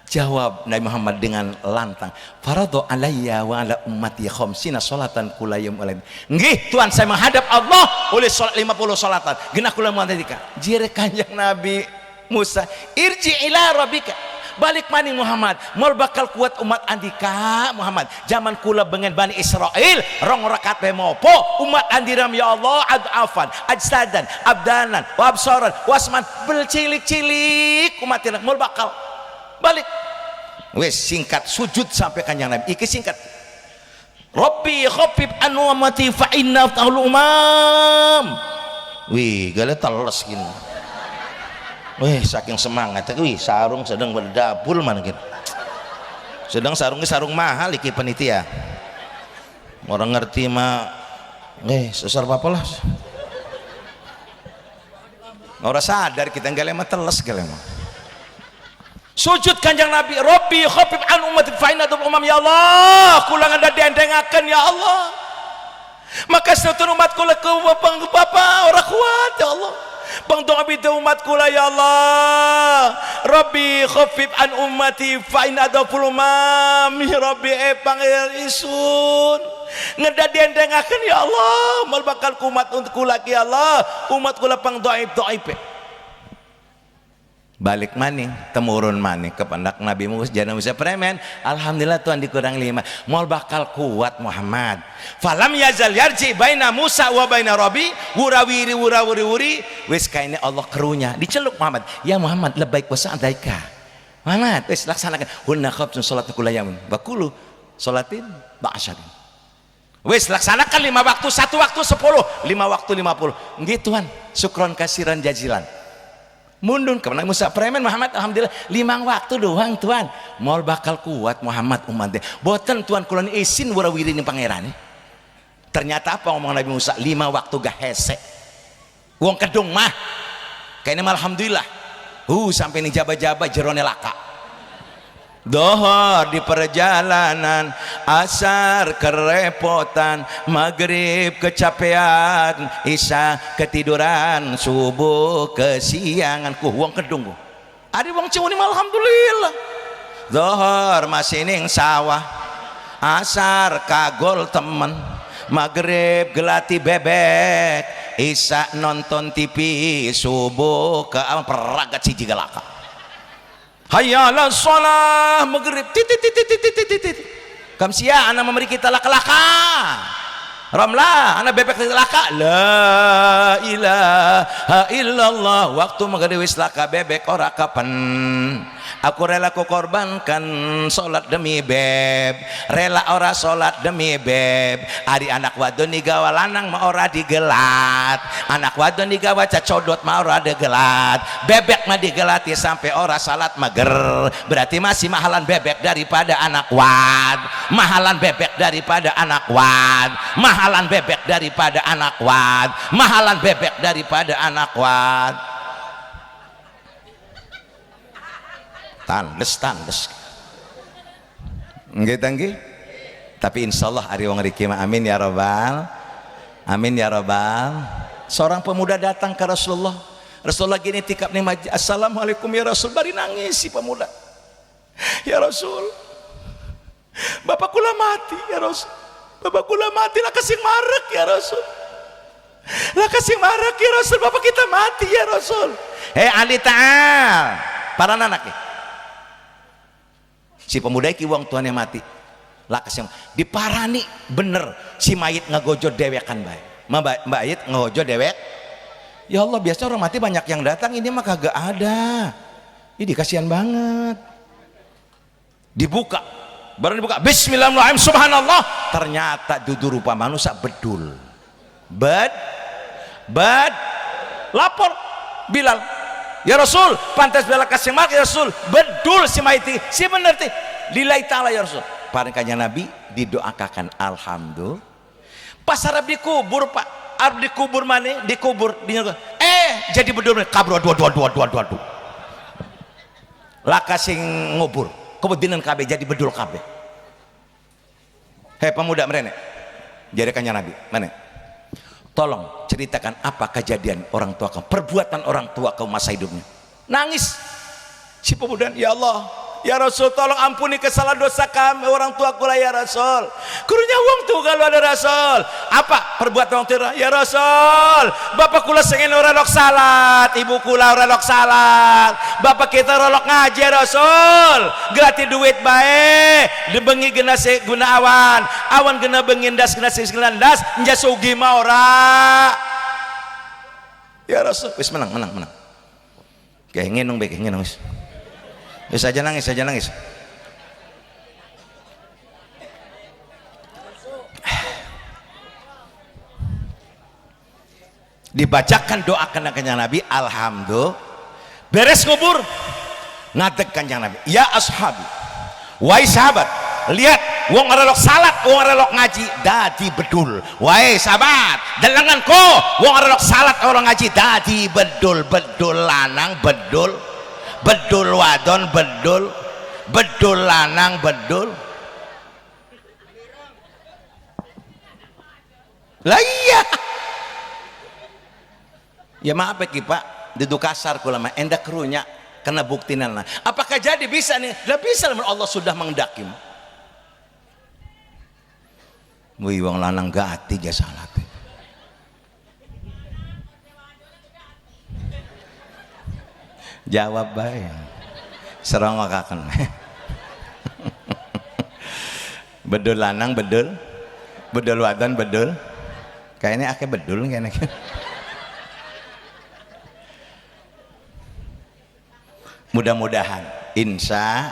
jawab Nabi Muhammad dengan lantang faradu alayya wa ala ummati khamsina sholatan kulayum alaih nggih Tuhan saya menghadap Allah oleh sholat 50 sholatan gena kula muatika jire kanjang Nabi Musa irji ila rabbika balik maning Muhammad mul bakal kuat umat andika Muhammad zaman kula bengen Bani Israel rong rakaat bae mopo umat andiram ya Allah adafan ajsadan abdanan wa absaran wasman belcilik-cilik umat mul bakal balik wes singkat sujud sampai kanjang Nabi iki singkat Rabbi khaffif an ummati fa inna ta'ul umam wih gale teles gini. Wih saking semangat, wih sarung sedang berdabul mana gitu. Sedang sarungnya sarung mahal iki panitia. Orang ngerti mah, sesar apa lah. Orang sadar kita nggak lemah teles nggak lemah. Sujud kanjang Nabi, Robbi khafif an ummati fa inna umam ya Allah, kulang ada diendengaken ya Allah. Maka seluruh umat kula ke bapak orang kuat ya Allah. Bang doa bidu umat kula ya Allah Rabbi khafif an ummati fa in adaful umam Rabbi panggil isun ngedadian dengakan ya Allah mal bakal kumat untuk kula ya Allah umat kula pang doaib balik maning temurun maning kependak Nabi Musa jana Musa premen. Alhamdulillah Tuhan dikurang 5 mau bakal kuat Muhammad. Falam yazal yarji baina Musa wa baina Rabbi wurawiri wis kaine Allah kerunya diceluk Muhammad, ya Muhammad lebaik wa sa'daika Muhammad wis laksanakan hunna khamsun salatu kullayamin bakulu salatin ba'asyarin wis laksanakan 5 waktu 1 waktu 10 5 waktu 50 nggih Tuhan syukron kasiran jazilan mundun kemenang Musa premen Muhammad alhamdulillah 5 waktu doang Tuhan mau bakal kuat Muhammad umatnya boten Tuhan kulon isin warawiri ini pangeran. Ternyata apa ngomong Nabi Musa 5 waktu gak hese wong kedung mah kayaknya alhamdulillah sampai ini jaba-jaba jerone laka dohor di perjalanan asar kerepotan maghrib kecapean isya ketiduran subuh kesiangan wong kedung ada wong cewek alhamdulillah dohor masih ning sawah asar kagol temen maghrib gelati bebek isya nonton TV subuh ke peragat siji galaka hayyalah sholah maghrib titit kamsia anak memberi kita laka-laka ramlah anak bebek laka la ilaha illallah waktu maghrib wis laka bebek ora kapan aku rela ku korbankan salat demi beb rela ora salat demi beb ari anak wadon digawa lanang mah ora digelat anak wadon digawa cacodot mah ora digelat bebek mah digelati sampai ora salat mager berarti masih mahalan bebek daripada anak wad mahalan bebek daripada anak wad mahalan bebek daripada anak wad mahalan bebek daripada anak wad tandes nggih tanggi tapi insyaallah ari wong riki mah amin ya rabbal amin ya rabbal. Seorang pemuda datang ke Rasulullah gini tikap nih majlis assalamualaikum ya Rasul bari nangis si pemuda ya Rasul bapak kula mati ya Rasul bapak kula mati lah kasih marek ya Rasul lah kasih marek ya Rasul bapak kita mati ya Rasul ahli ta'al para anak si pemuda iki wong tuane mati lakas yang diparani bener si mayit ngagojo dewekan bae mayit ngagojo dewek ya Allah biasa orang mati banyak yang datang ini mah kagak ada ini kasihan banget dibuka baru dibuka bismillahirrahmanirrahim subhanallah ternyata dudu rupa manusia bedul lapor Bilal ya Rasul pantas bela kasih mak ya Rasul bedul si maiti si bener ti lillahi ta'ala ya Rasul paring kanjeng Nabi didoakan alhamdulillah pas arab dikubur Pak arab dikubur mana dikubur jadi bedul kabro dua laka sing ngubur kemudian KB jadi bedul KB pemuda merene jadi kanjeng Nabi mana tolong ceritakan apa kejadian orang tua kamu perbuatan orang tua kamu masa hidupnya nangis si pemuda ya Allah ya Rasul tolong ampuni kesalahan dosa kami orang tua kula ya Rasul kurunya wong tuh kalau ada Rasul apa perbuatan orang tua ya Rasul bapak kula sengen ora rok salat ibu kula ora rok salat bapak kita rolok ngaji ya Rasul gratis duit bae dibengi gena guna awan gena bengindas gena das njas ugi mah ora ya Rasul wis menang kayak ngenong baik ngenong wis saja nangis dibacakan doa kanjeng Nabi alhamdulillah beres ngubur ngadeg kanjeng Nabi ya ashabi wahai sahabat lihat wong relok salat wong relok ngaji dadi bedul wahai sahabat delenganku wong relok salat orang ngaji dadi bedul lanang bedul wadon bedul lanang bedul lah iya ya maaf ya Pak duduk kasar kula mah endak kerunya kena buktinan lah apakah jadi bisa nih lah bisa Allah sudah mengendaki wih wong lanang gati ja salat Jawab bae. Serongokaken. Bedul lanang bedul. Bedul wadon bedul. Kayaknya akeh bedul kayaknya. Mudah-mudahan insya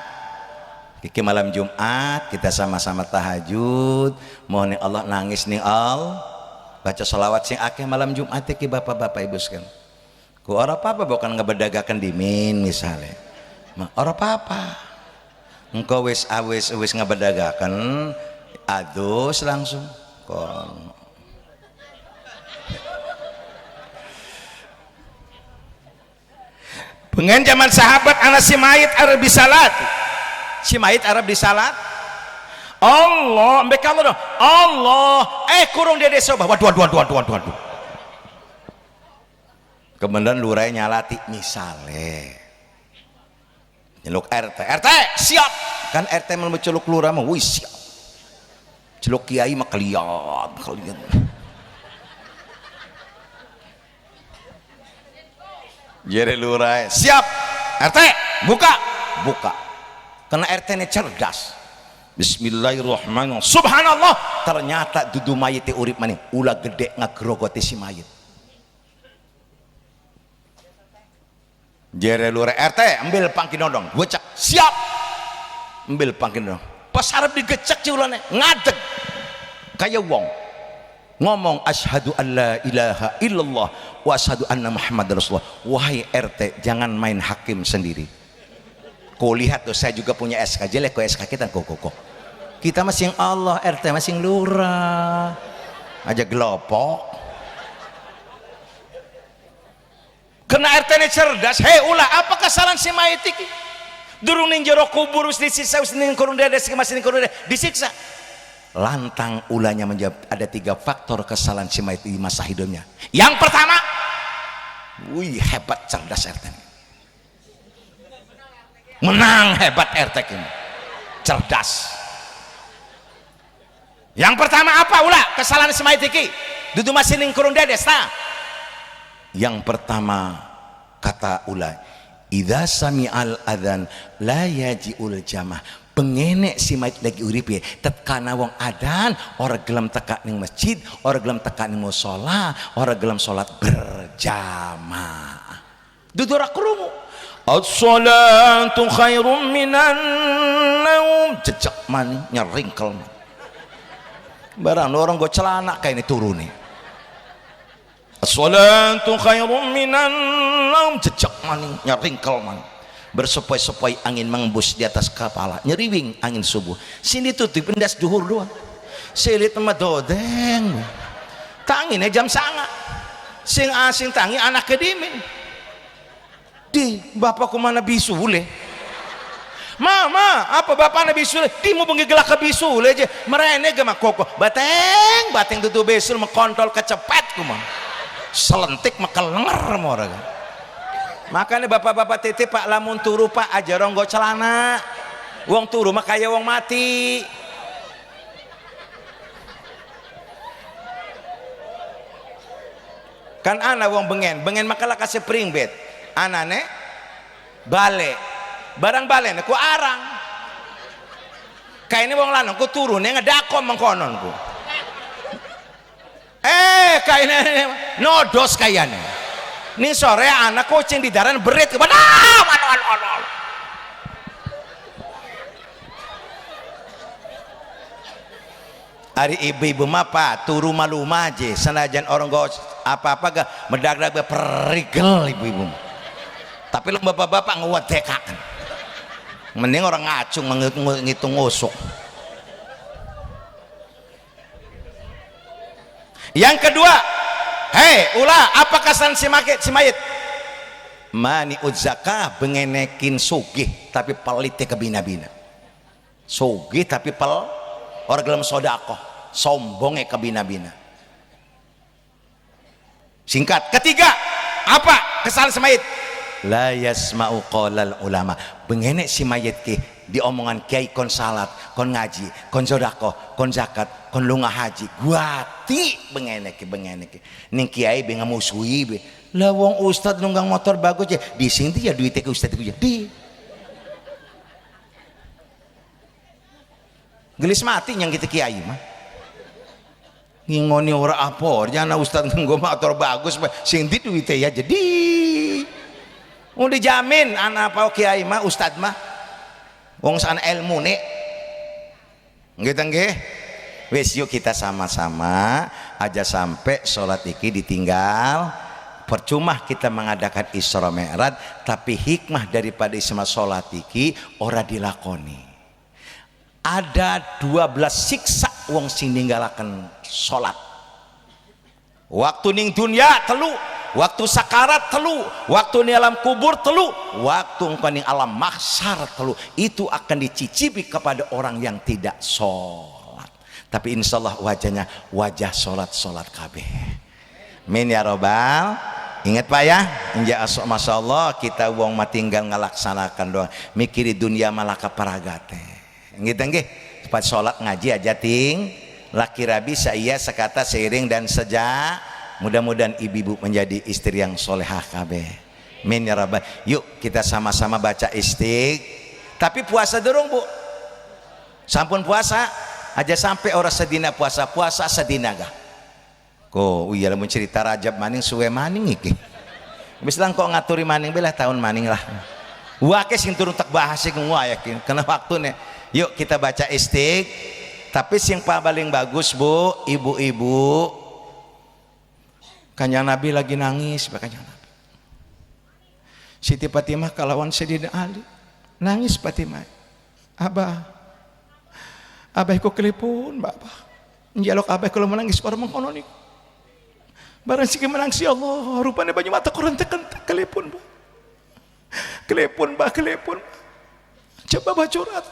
Kiki malam Jumat kita sama-sama tahajud, mohon Allah nangis nih al, baca sholawat sing akeh malam Jumat ki bapak-bapak ibu sekalian. Ku ora apa-apa bukan ngebedagakan dimin misalnya, ora apa-apa. Engkau wis ngebedagakan, adus langsung kon. Pengen zaman sahabat anak si mayit Arab di salat, si mayit Arab di salat, Allah, mbek Allah dong, Allah, kurung dia soba, waduh, kemudian lurai nyalati misale, nyeluk RT siap, kan RT mau celuk lurah mau, wih siap, celuk kiai mah kalian. Jadi lurah siap RT buka karena RT ini cerdas. Bismillahirrahmanirrahim. Subhanallah, ternyata dudu mayit urip maning ulah gede ngagrogoti si mayit. Jere lurah RT ambil pangkinodong gocak siap ambil pangkinodong pas harap digecek ciulane ngadeg kayak wong ngomong asyhadu an la ilaha illallah wa asyhadu anna Muhammad Rasulullah. Wahai RT, jangan main hakim sendiri. Kau lihat tuh, saya juga punya SK jelek, kok SK kita kok kita masih Allah, RT masih lurah aja gelopok. Kena RT ini cerdas. Hei ulah apa kesalahan si mayit iki durung ning jero kubur wis disiksa, wis ning kurung dada masih ning kurung dada disiksa. Lantang ulanya menjawab ada 3 faktor kesalahan si mayit di masa hidupnya. Yang pertama, wih hebat cerdas RT ini. Menang hebat RT ini, cerdas. Yang pertama apa ulah kesalahan si mayit iki? Dudu masih ning kurung dedes ta. Yang pertama kata ulah, idza sami'al adzan la yaji'ul jamaah. Pengenek si mayit lagi urip ya tetkana wong adan ora gelem teka ning masjid, ora gelem teka ning musala, ora gelem salat berjamaah. Dudu ora krungu as-salatu khairum minan naum, jejak man nyeringkel barang orang go celana kayak ini turune as-salatu khairum minan naum, jejak man nyeringkel man. Bersepoi-sepoi angin mengembus di atas kepala, nyeriwing angin subuh. Sini tutup pendas duhur doang. Selit sama dodeng. Tanginnya jam sanga. Sing asing tangi anak kedimin. Di bapakku mana bisule? Mama, apa bapak nabi bisule? Di mau benggigela ke bisule aja. Merene gak koko. Bateng tutup bisul mengkontrol kecepet kumang. Selentik makan lenger morang. Makanya bapak-bapak titip pak lamun turu pak aja ronggo celana wong turu mah kaya wong mati. Kan ana wong bengen makalah kasih pringbet anane bale barang bale ku arang kayak ini wong lanang ku turun yang ngedakom mengkonon ku kayak ini nodos kayaknya. Nih sore anak kucing di daran berit kepada hari ibu-ibu mapa turu malu maje senajan orang gak apa-apa gak medag-dag perigel ibu-ibu tapi lo bapak-bapak ngewedekakan mending orang ngacung ngitung ngusuk. Yang kedua, hei ulah apa kesan si mayit mani udzaka bengenekin sugih tapi pelitnya ke bina-bina sugih tapi orang gelem sodakoh sombongnya ke bina-bina. Singkat, ketiga apa kesalahan si mayit la yasma'u qaulal ulama. Bengene si mayit ki diomongan kiai kon salat, kon ngaji, kon sedekah, kon zakat, kon lunga haji. Guati bengene ki ning kiai be ngamusuhi be. Lah wong ustad nunggang motor bagus ya, di sini ya duitnya ke ustad ku ya. Di gelis mati yang kita kiai mah. Ngingoni ora apa, jangan ustad nggo motor bagus sing di duitnya ya jadi. Udah dijamin anak apa kiai mah ustad mah. Wong sana ilmu nih. Gitu nggih. Wis yuk kita sama-sama aja sampai sholat iki ditinggal. Percuma kita mengadakan Isra Mi'raj, tapi hikmah daripada isma sholat iki ora dilakoni. Ada 12 siksa wong sing ninggalaken sholat. Waktu ning dunya telu, waktu sakarat telu, waktu di alam kubur telu, waktu engkau ning alam mahsyar telu. Itu akan dicicipi kepada orang yang tidak sholat. Tapi insya Allah wajahnya wajah sholat kabeh. Min ya robbal. Ingat Pak ya, masya Allah kita wong mah tinggal ngalaksanakan doang, mikiri dunia malah kaparagate. Gitu nggih. Pas sholat ngaji aja ting, laki rabi saya sekata seiring dan sejak. Mudah-mudahan ibu-ibu menjadi istri yang solehah kabeh. Min ya rabbal. Yuk kita sama-sama baca istik. Tapi puasa dorong bu. Sampun puasa aja sampai orang sedina puasa sedina gak. Ko iya lamun cerita Rajab maning suwe maning iki. Wis lang kok ngaturi maning belah tahun maning lah. Wake sing turun tak bahas sing yakin kena waktune. Yuk kita baca istik. Tapi sing paling bagus bu, ibu-ibu Kanjeng Nabi lagi nangis, Kanjeng Nabi. Siti Fatimah kalawan Sayyidina Ali nangis Fatimah. Abah iku kelepon bapak. Njaluk abah kalau menangis orang mengkono niku. Barang sih menangis ya Allah, rupanya banyak mata koran tekan kelepon bah. Kelepon bah. Coba bah curhat.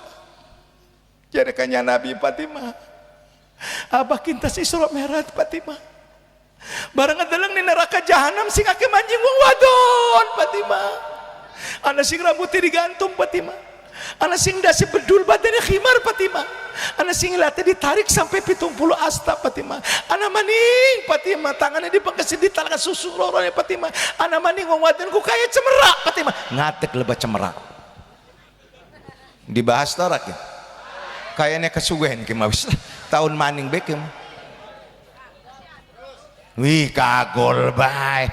Jadi Kanjeng Nabi Fatimah. Abah kintas Isra Mi'raj Fatimah. Barang adalang di neraka jahanam sing ake manjing wong wadon Fatimah. Ana sing rambutnya digantung Fatimah. Ana sing dasi bedul badannya khimar Fatimah. Ana sing latih ditarik sampai 70 asta Fatimah. Ana maning Fatimah tangannya dipengkesi di tangan susu lorone Fatimah. Ana maning wong wadon ku kaya cemerak Fatimah. Ngatek lebah cemerak. Dibahas tarak ya. Kayaknya kesuwen ki mah tahun maning beke mah. Wih kagol bae.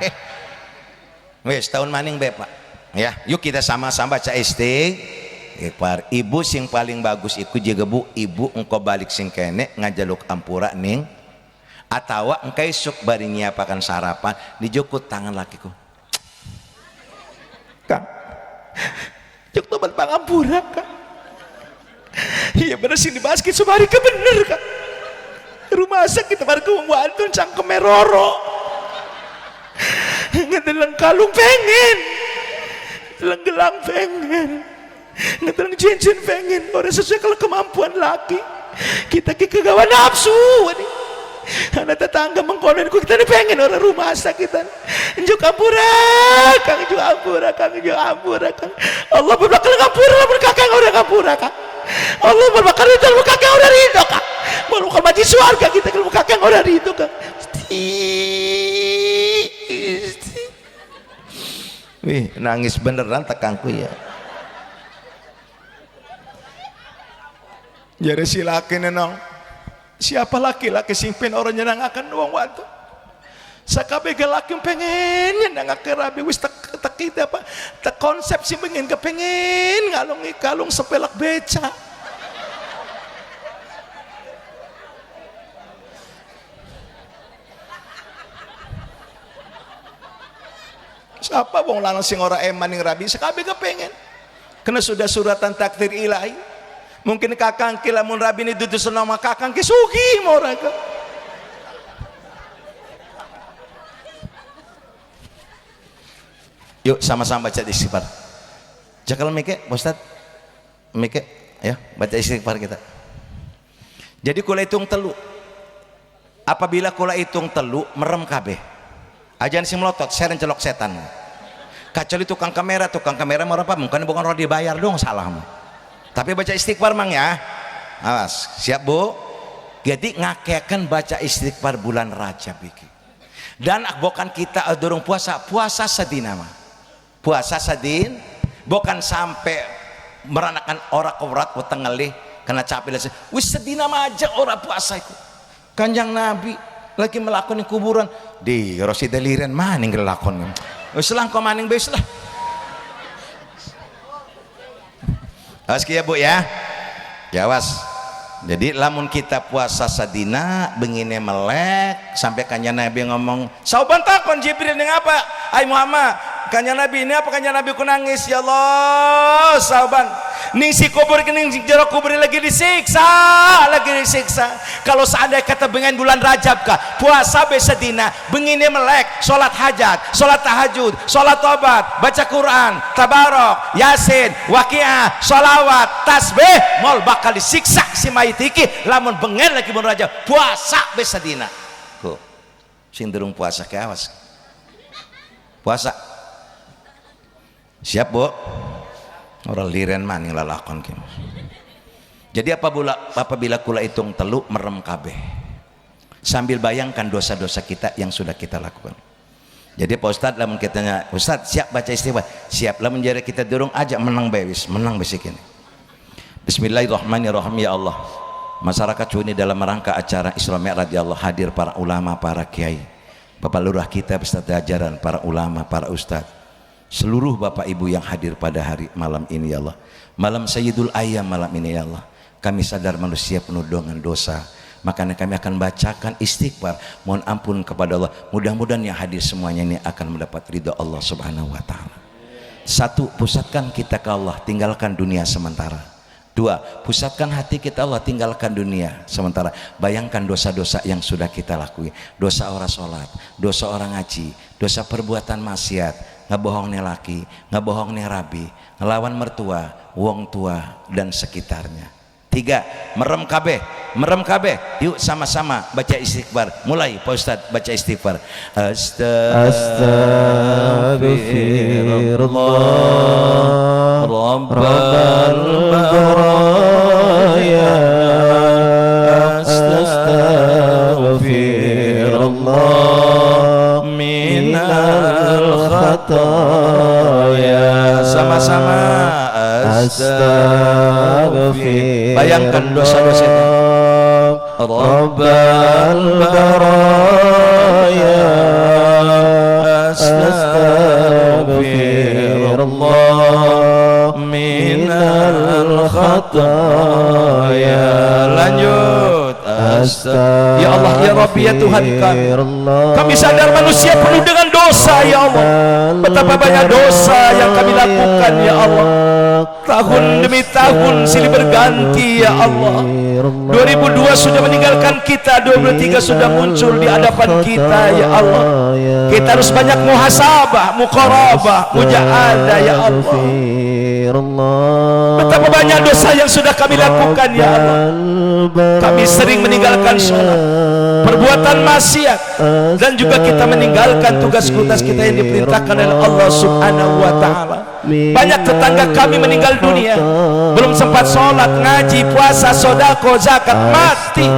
Wis tahun maning be Pak. Ya, yuk kita sama-sama baca istighfar. Ibu sing paling bagus iku juga bu, ibu engkau balik sing kene ngajaluk ampura ning atawa engkai sok bari nyiapakan sarapan dijukut tangan lakiku. Kang. Juk tobat pangampura Kang. Iya bener sing dibahas ki subari ke bener Kang. Rumah sakit bar ku wantun cangkeme roro. Ngedelang kalung pengen. Gelang pengen. Ngedelang cincin pengen. Orang sesuai kalau kemampuan laki. Kita kegawa nafsu. Anak tetangga mengkonen ku kita pengen orang rumah sakit. Njuk ampura, Kang njuk ampura, Kang njuk ampura, Kang. Allah berbakal ngampura lamun kakang orang ngampura, Kang. Allah berbakal itu lamun kakang orang ridho, Kang. Mau kalau mati surga kita kalau kakang orang ridho, Kang. Wih, nangis beneran tekangku ya. Jadi si laki nenong. Siapa laki-laki simpen orang nyenangakan uang waktu. Sakabe laki pengen nyenangakan rabi wis tak kita apa? Tak konsep sih pengen kepengen ngalungi kalung sepelak beca. Siapa wong lanang sing ora eman ning rabi sakabe kepengen. Kena sudah suratan takdir ilahi. Mungkin kakang ki lamun rabi ini dudu nama kakang ki sugi mau raga. Yuk sama-sama baca istighfar. Jakal mike, Ustaz. Mike, ya, baca istighfar kita. Jadi kula hitung telu. Apabila kula hitung telu merem kabeh. Ajan si melotot, seren celok setan. Kecuali tukang kamera mau apa? Mungkin bukan orang dibayar dong salahmu. Tapi baca istighfar mang ya. Awas, siap Bu? Jadi ngakekan baca istighfar bulan Rajab iki. Dan bukan kita durung puasa sedina mah. Puasa sedin bukan sampai meranakan ora kewrat weteng ngelih kena capek lah. Wis sedina mah aja ora puasa itu. Kanjang Nabi lagi melakukan kuburan di Rosi deliren maning ngelakon. Wis lah kok maning wis lah. Awas ya Bu ya. Ya was. Jadi lamun kita puasa sadina bengine melek sampai kanjeng Nabi ngomong, "Sauban takon Jibril ning apa? Ai Muhammad, kanjeng Nabi ini apa kanjeng Nabi ku nangis ya Allah, sauban. Ning si kubur ning jero kubur lagi disiksa. Kalau seandainya kata bengen bulan Rajab kah, puasa be sadina, bengine melek, salat hajat, salat tahajud, salat tobat, baca Quran, tabarok, yasin, waqiah, sholawat, tasbih, mol bakal disiksa si mayit iki lamun bengen lagi bulan Rajab, puasa be sadina. Ku sing durung puasa ke awas. Puasa. Siap, Bu? Orang liren maning lalakon kim. Jadi apabila kula hitung telu merem kabeh sambil bayangkan dosa-dosa kita yang sudah kita lakukan. Jadi Pak Ustadz lamun kitanya Ustadz siap baca istighfar, siap lamun jare kita durung aja menang bewis, menang basic ini. Bismillahirrahmanirrahim. Ya Allah, masyarakat ini dalam rangka acara Isra Mi'raj ya Allah hadir para ulama, para kiai, Bapak Lurah kita, peserta ajaran, para ulama, para ustadz, seluruh Bapak Ibu yang hadir pada hari malam ini ya Allah, malam Sayyidul Ayyam malam ini ya Allah. Kami sadar manusia penuh dengan dosa, makanya kami akan bacakan istighfar mohon ampun kepada Allah. Mudah-mudahan yang hadir semuanya ini akan mendapat ridha Allah Subhanahu wa taala. Satu, pusatkan kita ke Allah, tinggalkan dunia sementara. Dua, pusatkan hati kita Allah, tinggalkan dunia sementara. Bayangkan dosa-dosa yang sudah kita lakui, dosa orang sholat, dosa orang ngaji, dosa perbuatan maksiat, ngebohong nih laki, ngebohong nih rabi, ngelawan mertua, wong tua dan sekitarnya. Tiga, merem kabeh. Yuk sama-sama baca istighfar. Mulai Pak Ustadz baca istighfar. Astaghfirullah Rabbal baraya. Astaghfirullah minal khataya. Sama-sama. Astaghfirullah. Bayangkan dosa-dosa itu. Rabbal baraya. Astaghfirullah minal khataya. Lanjut. Ya Allah ya Rabbi ya Tuhan kami sadar manusia penuh dengan dosa ya Allah. Betapa banyak dosa yang kami lakukan ya Allah. Tahun demi tahun silih berganti ya Allah. 2002 sudah meninggalkan kita, 2023 sudah muncul di hadapan kita ya Allah. Kita harus banyak muhasabah, muqarabah, mujahadah ya Allah. Betapa banyak dosa yang sudah kami lakukan ya Allah. Kami sering meninggalkan sholat, perbuatan maksiat, dan juga kita meninggalkan tugas-tugas kita yang diperintahkan oleh Allah Subhanahu wa taala. Banyak tetangga kami meninggal dunia, belum sempat sholat, ngaji, puasa, sodako, zakat, mati.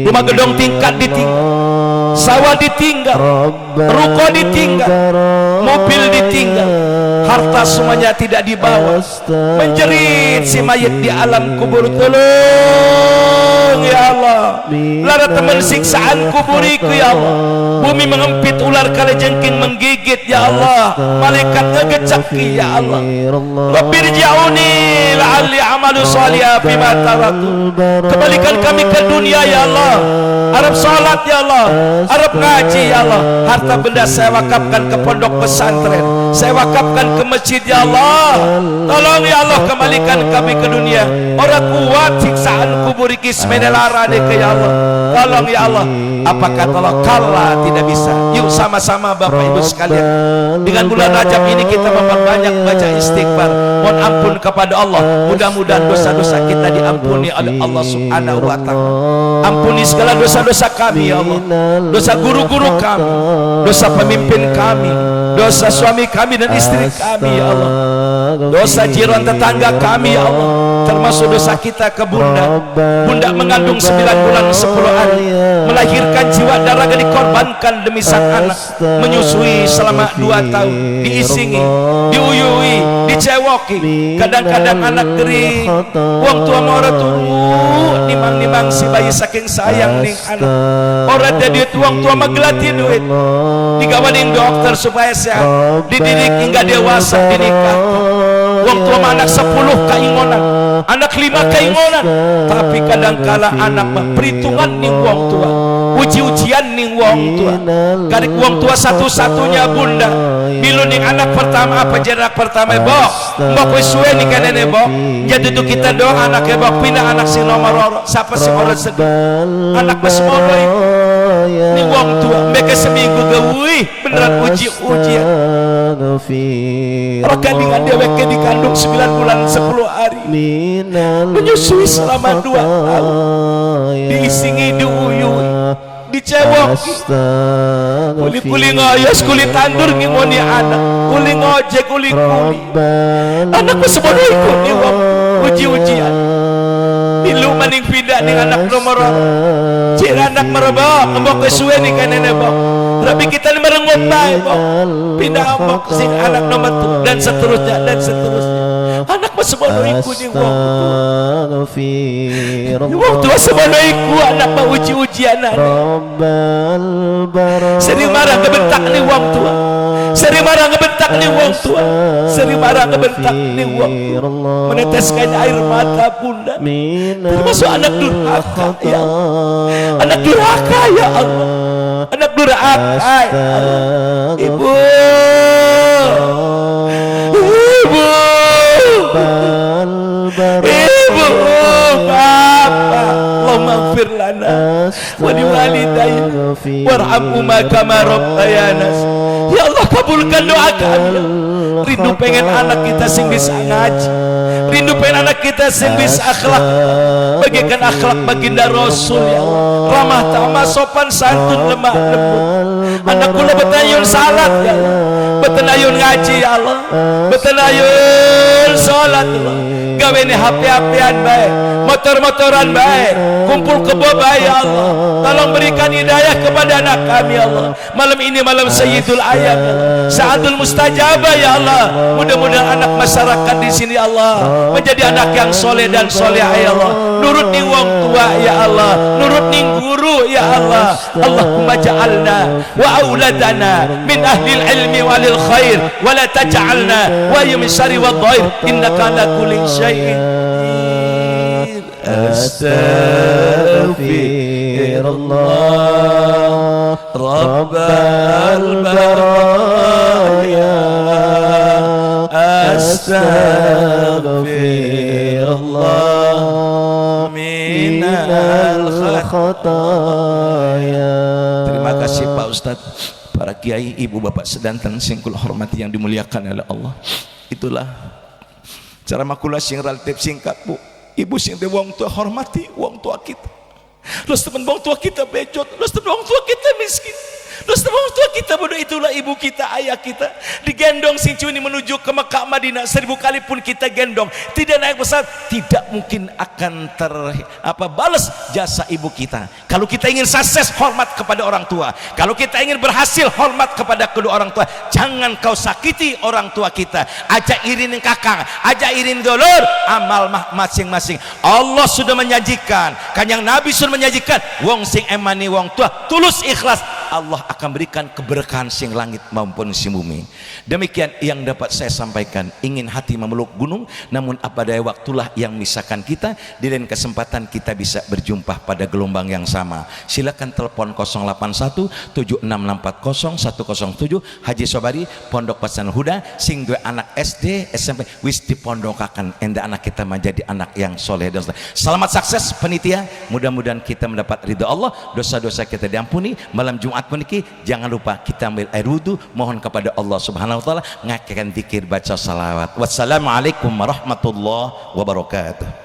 Rumah gedung tingkat ditinggal, sawah ditinggal, ruko ditinggal, mobil ditinggal, harta semuanya tidak dibawa. Menjerit si mayit di alam kubur. Tolong ya Allah, lara teman siksaan kuburiku ya Allah. Bumi mengempit, ular kalajengking menggigit ya Allah. Malaikat ngegecaki ya Allah. Rabbir ja'uni la'alli amalu salihah bima taraktu. Kembalikan kami ke dunia ya Allah. Arab salat ya Allah, Arab ngaji ya Allah. Harta benda saya wakafkan ke pondok pesantren, saya wakafkan ke masjid ya Allah. Tolong ya Allah kembalikan kami ke dunia. Orang kuat siksaan kubur iki semenelara dek ya Allah. Tolong ya Allah. Apakah tolong kala tidak bisa? Yuk sama-sama Bapak Ibu sekalian, dengan bulan Rajab ini kita memperbanyak baca istighfar, mohon ampun kepada Allah. Mudah-mudahan dosa-dosa kita diampuni oleh Allah Subhanahu wa taala. Ampuni segala dosa-dosa kami ya Allah, dosa guru-guru kami, dosa pemimpin kami, dosa suami kami dan istri kami ya Allah, dosa jiran tetangga kami ya Allah, termasuk dosa kita ke bunda. Bunda mengandung 9 bulan 10 hari, melahirkan jiwa dan raga dikorbankan demi sang anak, menyusui selama 2 tahun, diisingi, diuyui, dicewoki, kadang-kadang anak geri wong tua mau orang nimang-nimang si bayi saking sayang ning anak orang jadi wong tua magelati duit digawaning dokter supaya sehat, dididik hingga dewasa, dinikah wong tua anak 10 kaingonan, anak 5 kaingonan, tapi kadangkala anak perhitungan ning wong tua, uji-ujian ning wong tua, karik wong tua satu-satunya bunda bilu ning anak pertama apa jarak pertama bok wis suwe nih kan nenek bok jadi tuh kita doang anaknya bok pindah anak si nomor siapa sih orang sedih anak masih mono nih wong tua mereka seminggu gawi beneran uji-ujian rekandingan dia mereka dikandung 9 bulan 10 hari menyusui selama 2 tahun, diisingi, diuyui, dicewoki, kuli-kuli ngoyos, kuli tandur ngimoni anak, kuli ngojek, kuli anak semuanya ikut nih wong uji-ujian dilu maning pindah nih anak nomor cir anak merebok ngembok kesuwe nih kan nenek bok tapi kita ini merengut baik bok pindah ngembok sing anak nomor dan seterusnya anak semuanya ikut nih wong tua semuanya ikut anak mau uji-ujian sering marah ngebentak nih wong tua, sering marah ngebentak nih wong tua, sering marah ngebentak nih wong tua, meneteskan air mata bunda, termasuk anak durhaka ya Allah, anak durhaka ya Allah, anak durhaka ya Allah. Ibu Bapak, Allahumma ighfir lana wa liwalidayna warhamhuma kama rabbayana. Ya Allah kabulkan doa kami. Rindu pengen anak kita sing bisa ngaji, rindu pengen anak kita sing bisa akhlak bagikan akhlak baginda Rasul ya Allah, ramah tamah sopan santun lemah lembut. Anak kula betayun salat ya Allah, betayun ngaji ya Allah, betayun salat ya Allah, gawe ni HP-HPan baik, motor-motoran baik, kumpul kebo baik ya Allah. Tolong berikan hidayah kepada anak kami ya Allah. Malam ini malam Sayyidul Ayam ya Allah, Sa'adul Mustajabah ya Allah. Mudah-mudahan anak masyarakat di sini Allah menjadi anak yang soleh dan solehah ya Allah, nurut ning wong tua ya Allah, nurut ning guru ya Allah. Allahumma ja'alna wa auladana min ahlil ilmi walil khair wa la taj'alna wa min syarri wa dhair innaka ala kulli syai'in astaghfirullah rabbal baraya astaghfirullah minal khataya. Terima kasih Pak Ustadz, para kiai, ibu bapak sedanten sing kula hormati yang dimuliakan oleh Allah. Itulah cara makula sing relatif singkat Bu. Ibu sing de wong tua hormati wong tua kita. Los teman wong tua kita bejot, los teman wong tua kita miskin. Los teman wong tua kita bodoh. Itulah ibu kita, ayah kita digendong sing cuni menuju ke Mekah Madinah. 1000 kali pun kita gendong, tidak naik pesawat, tidak mungkin akan balas jasa ibu kita. Kalau kita ingin sukses, hormat kepada orang tua. Kalau kita ingin berhasil, hormat kepada kedua orang tua. Jangan kau sakiti orang tua kita. Ajak irin kakang, ajak irin dulur, amal masing-masing. Allah sudah menyajikan, Kanjeng Nabi sudah menyajikan, wong sing emani wong tua tulus ikhlas, Allah akan berikan keberkahan sing langit maupun sing bumi. Demikian yang dapat saya sampaikan. Ingin hati memeluk gunung, namun apa daya waktulah yang memisahkan kita. Di lain kesempatan kita bisa berjumpa pada gelombang yang sama. Silakan telepon 081 76640107. Haji Sobari Pondok Pesantren Huda sing dua anak SD SMP wis dipondokaken enda anak kita menjadi anak yang soleh dan soleh. Selamat sukses penitia, mudah-mudahan kita mendapat ridha Allah, dosa-dosa kita diampuni. Malam Jumat meniki jangan lupa kita ambil air wudu, mohon kepada Allah Subhanahu wa taala, ngakekan zikir, baca salawat. Wassalamualaikum warahmatullahi wabarakatuh.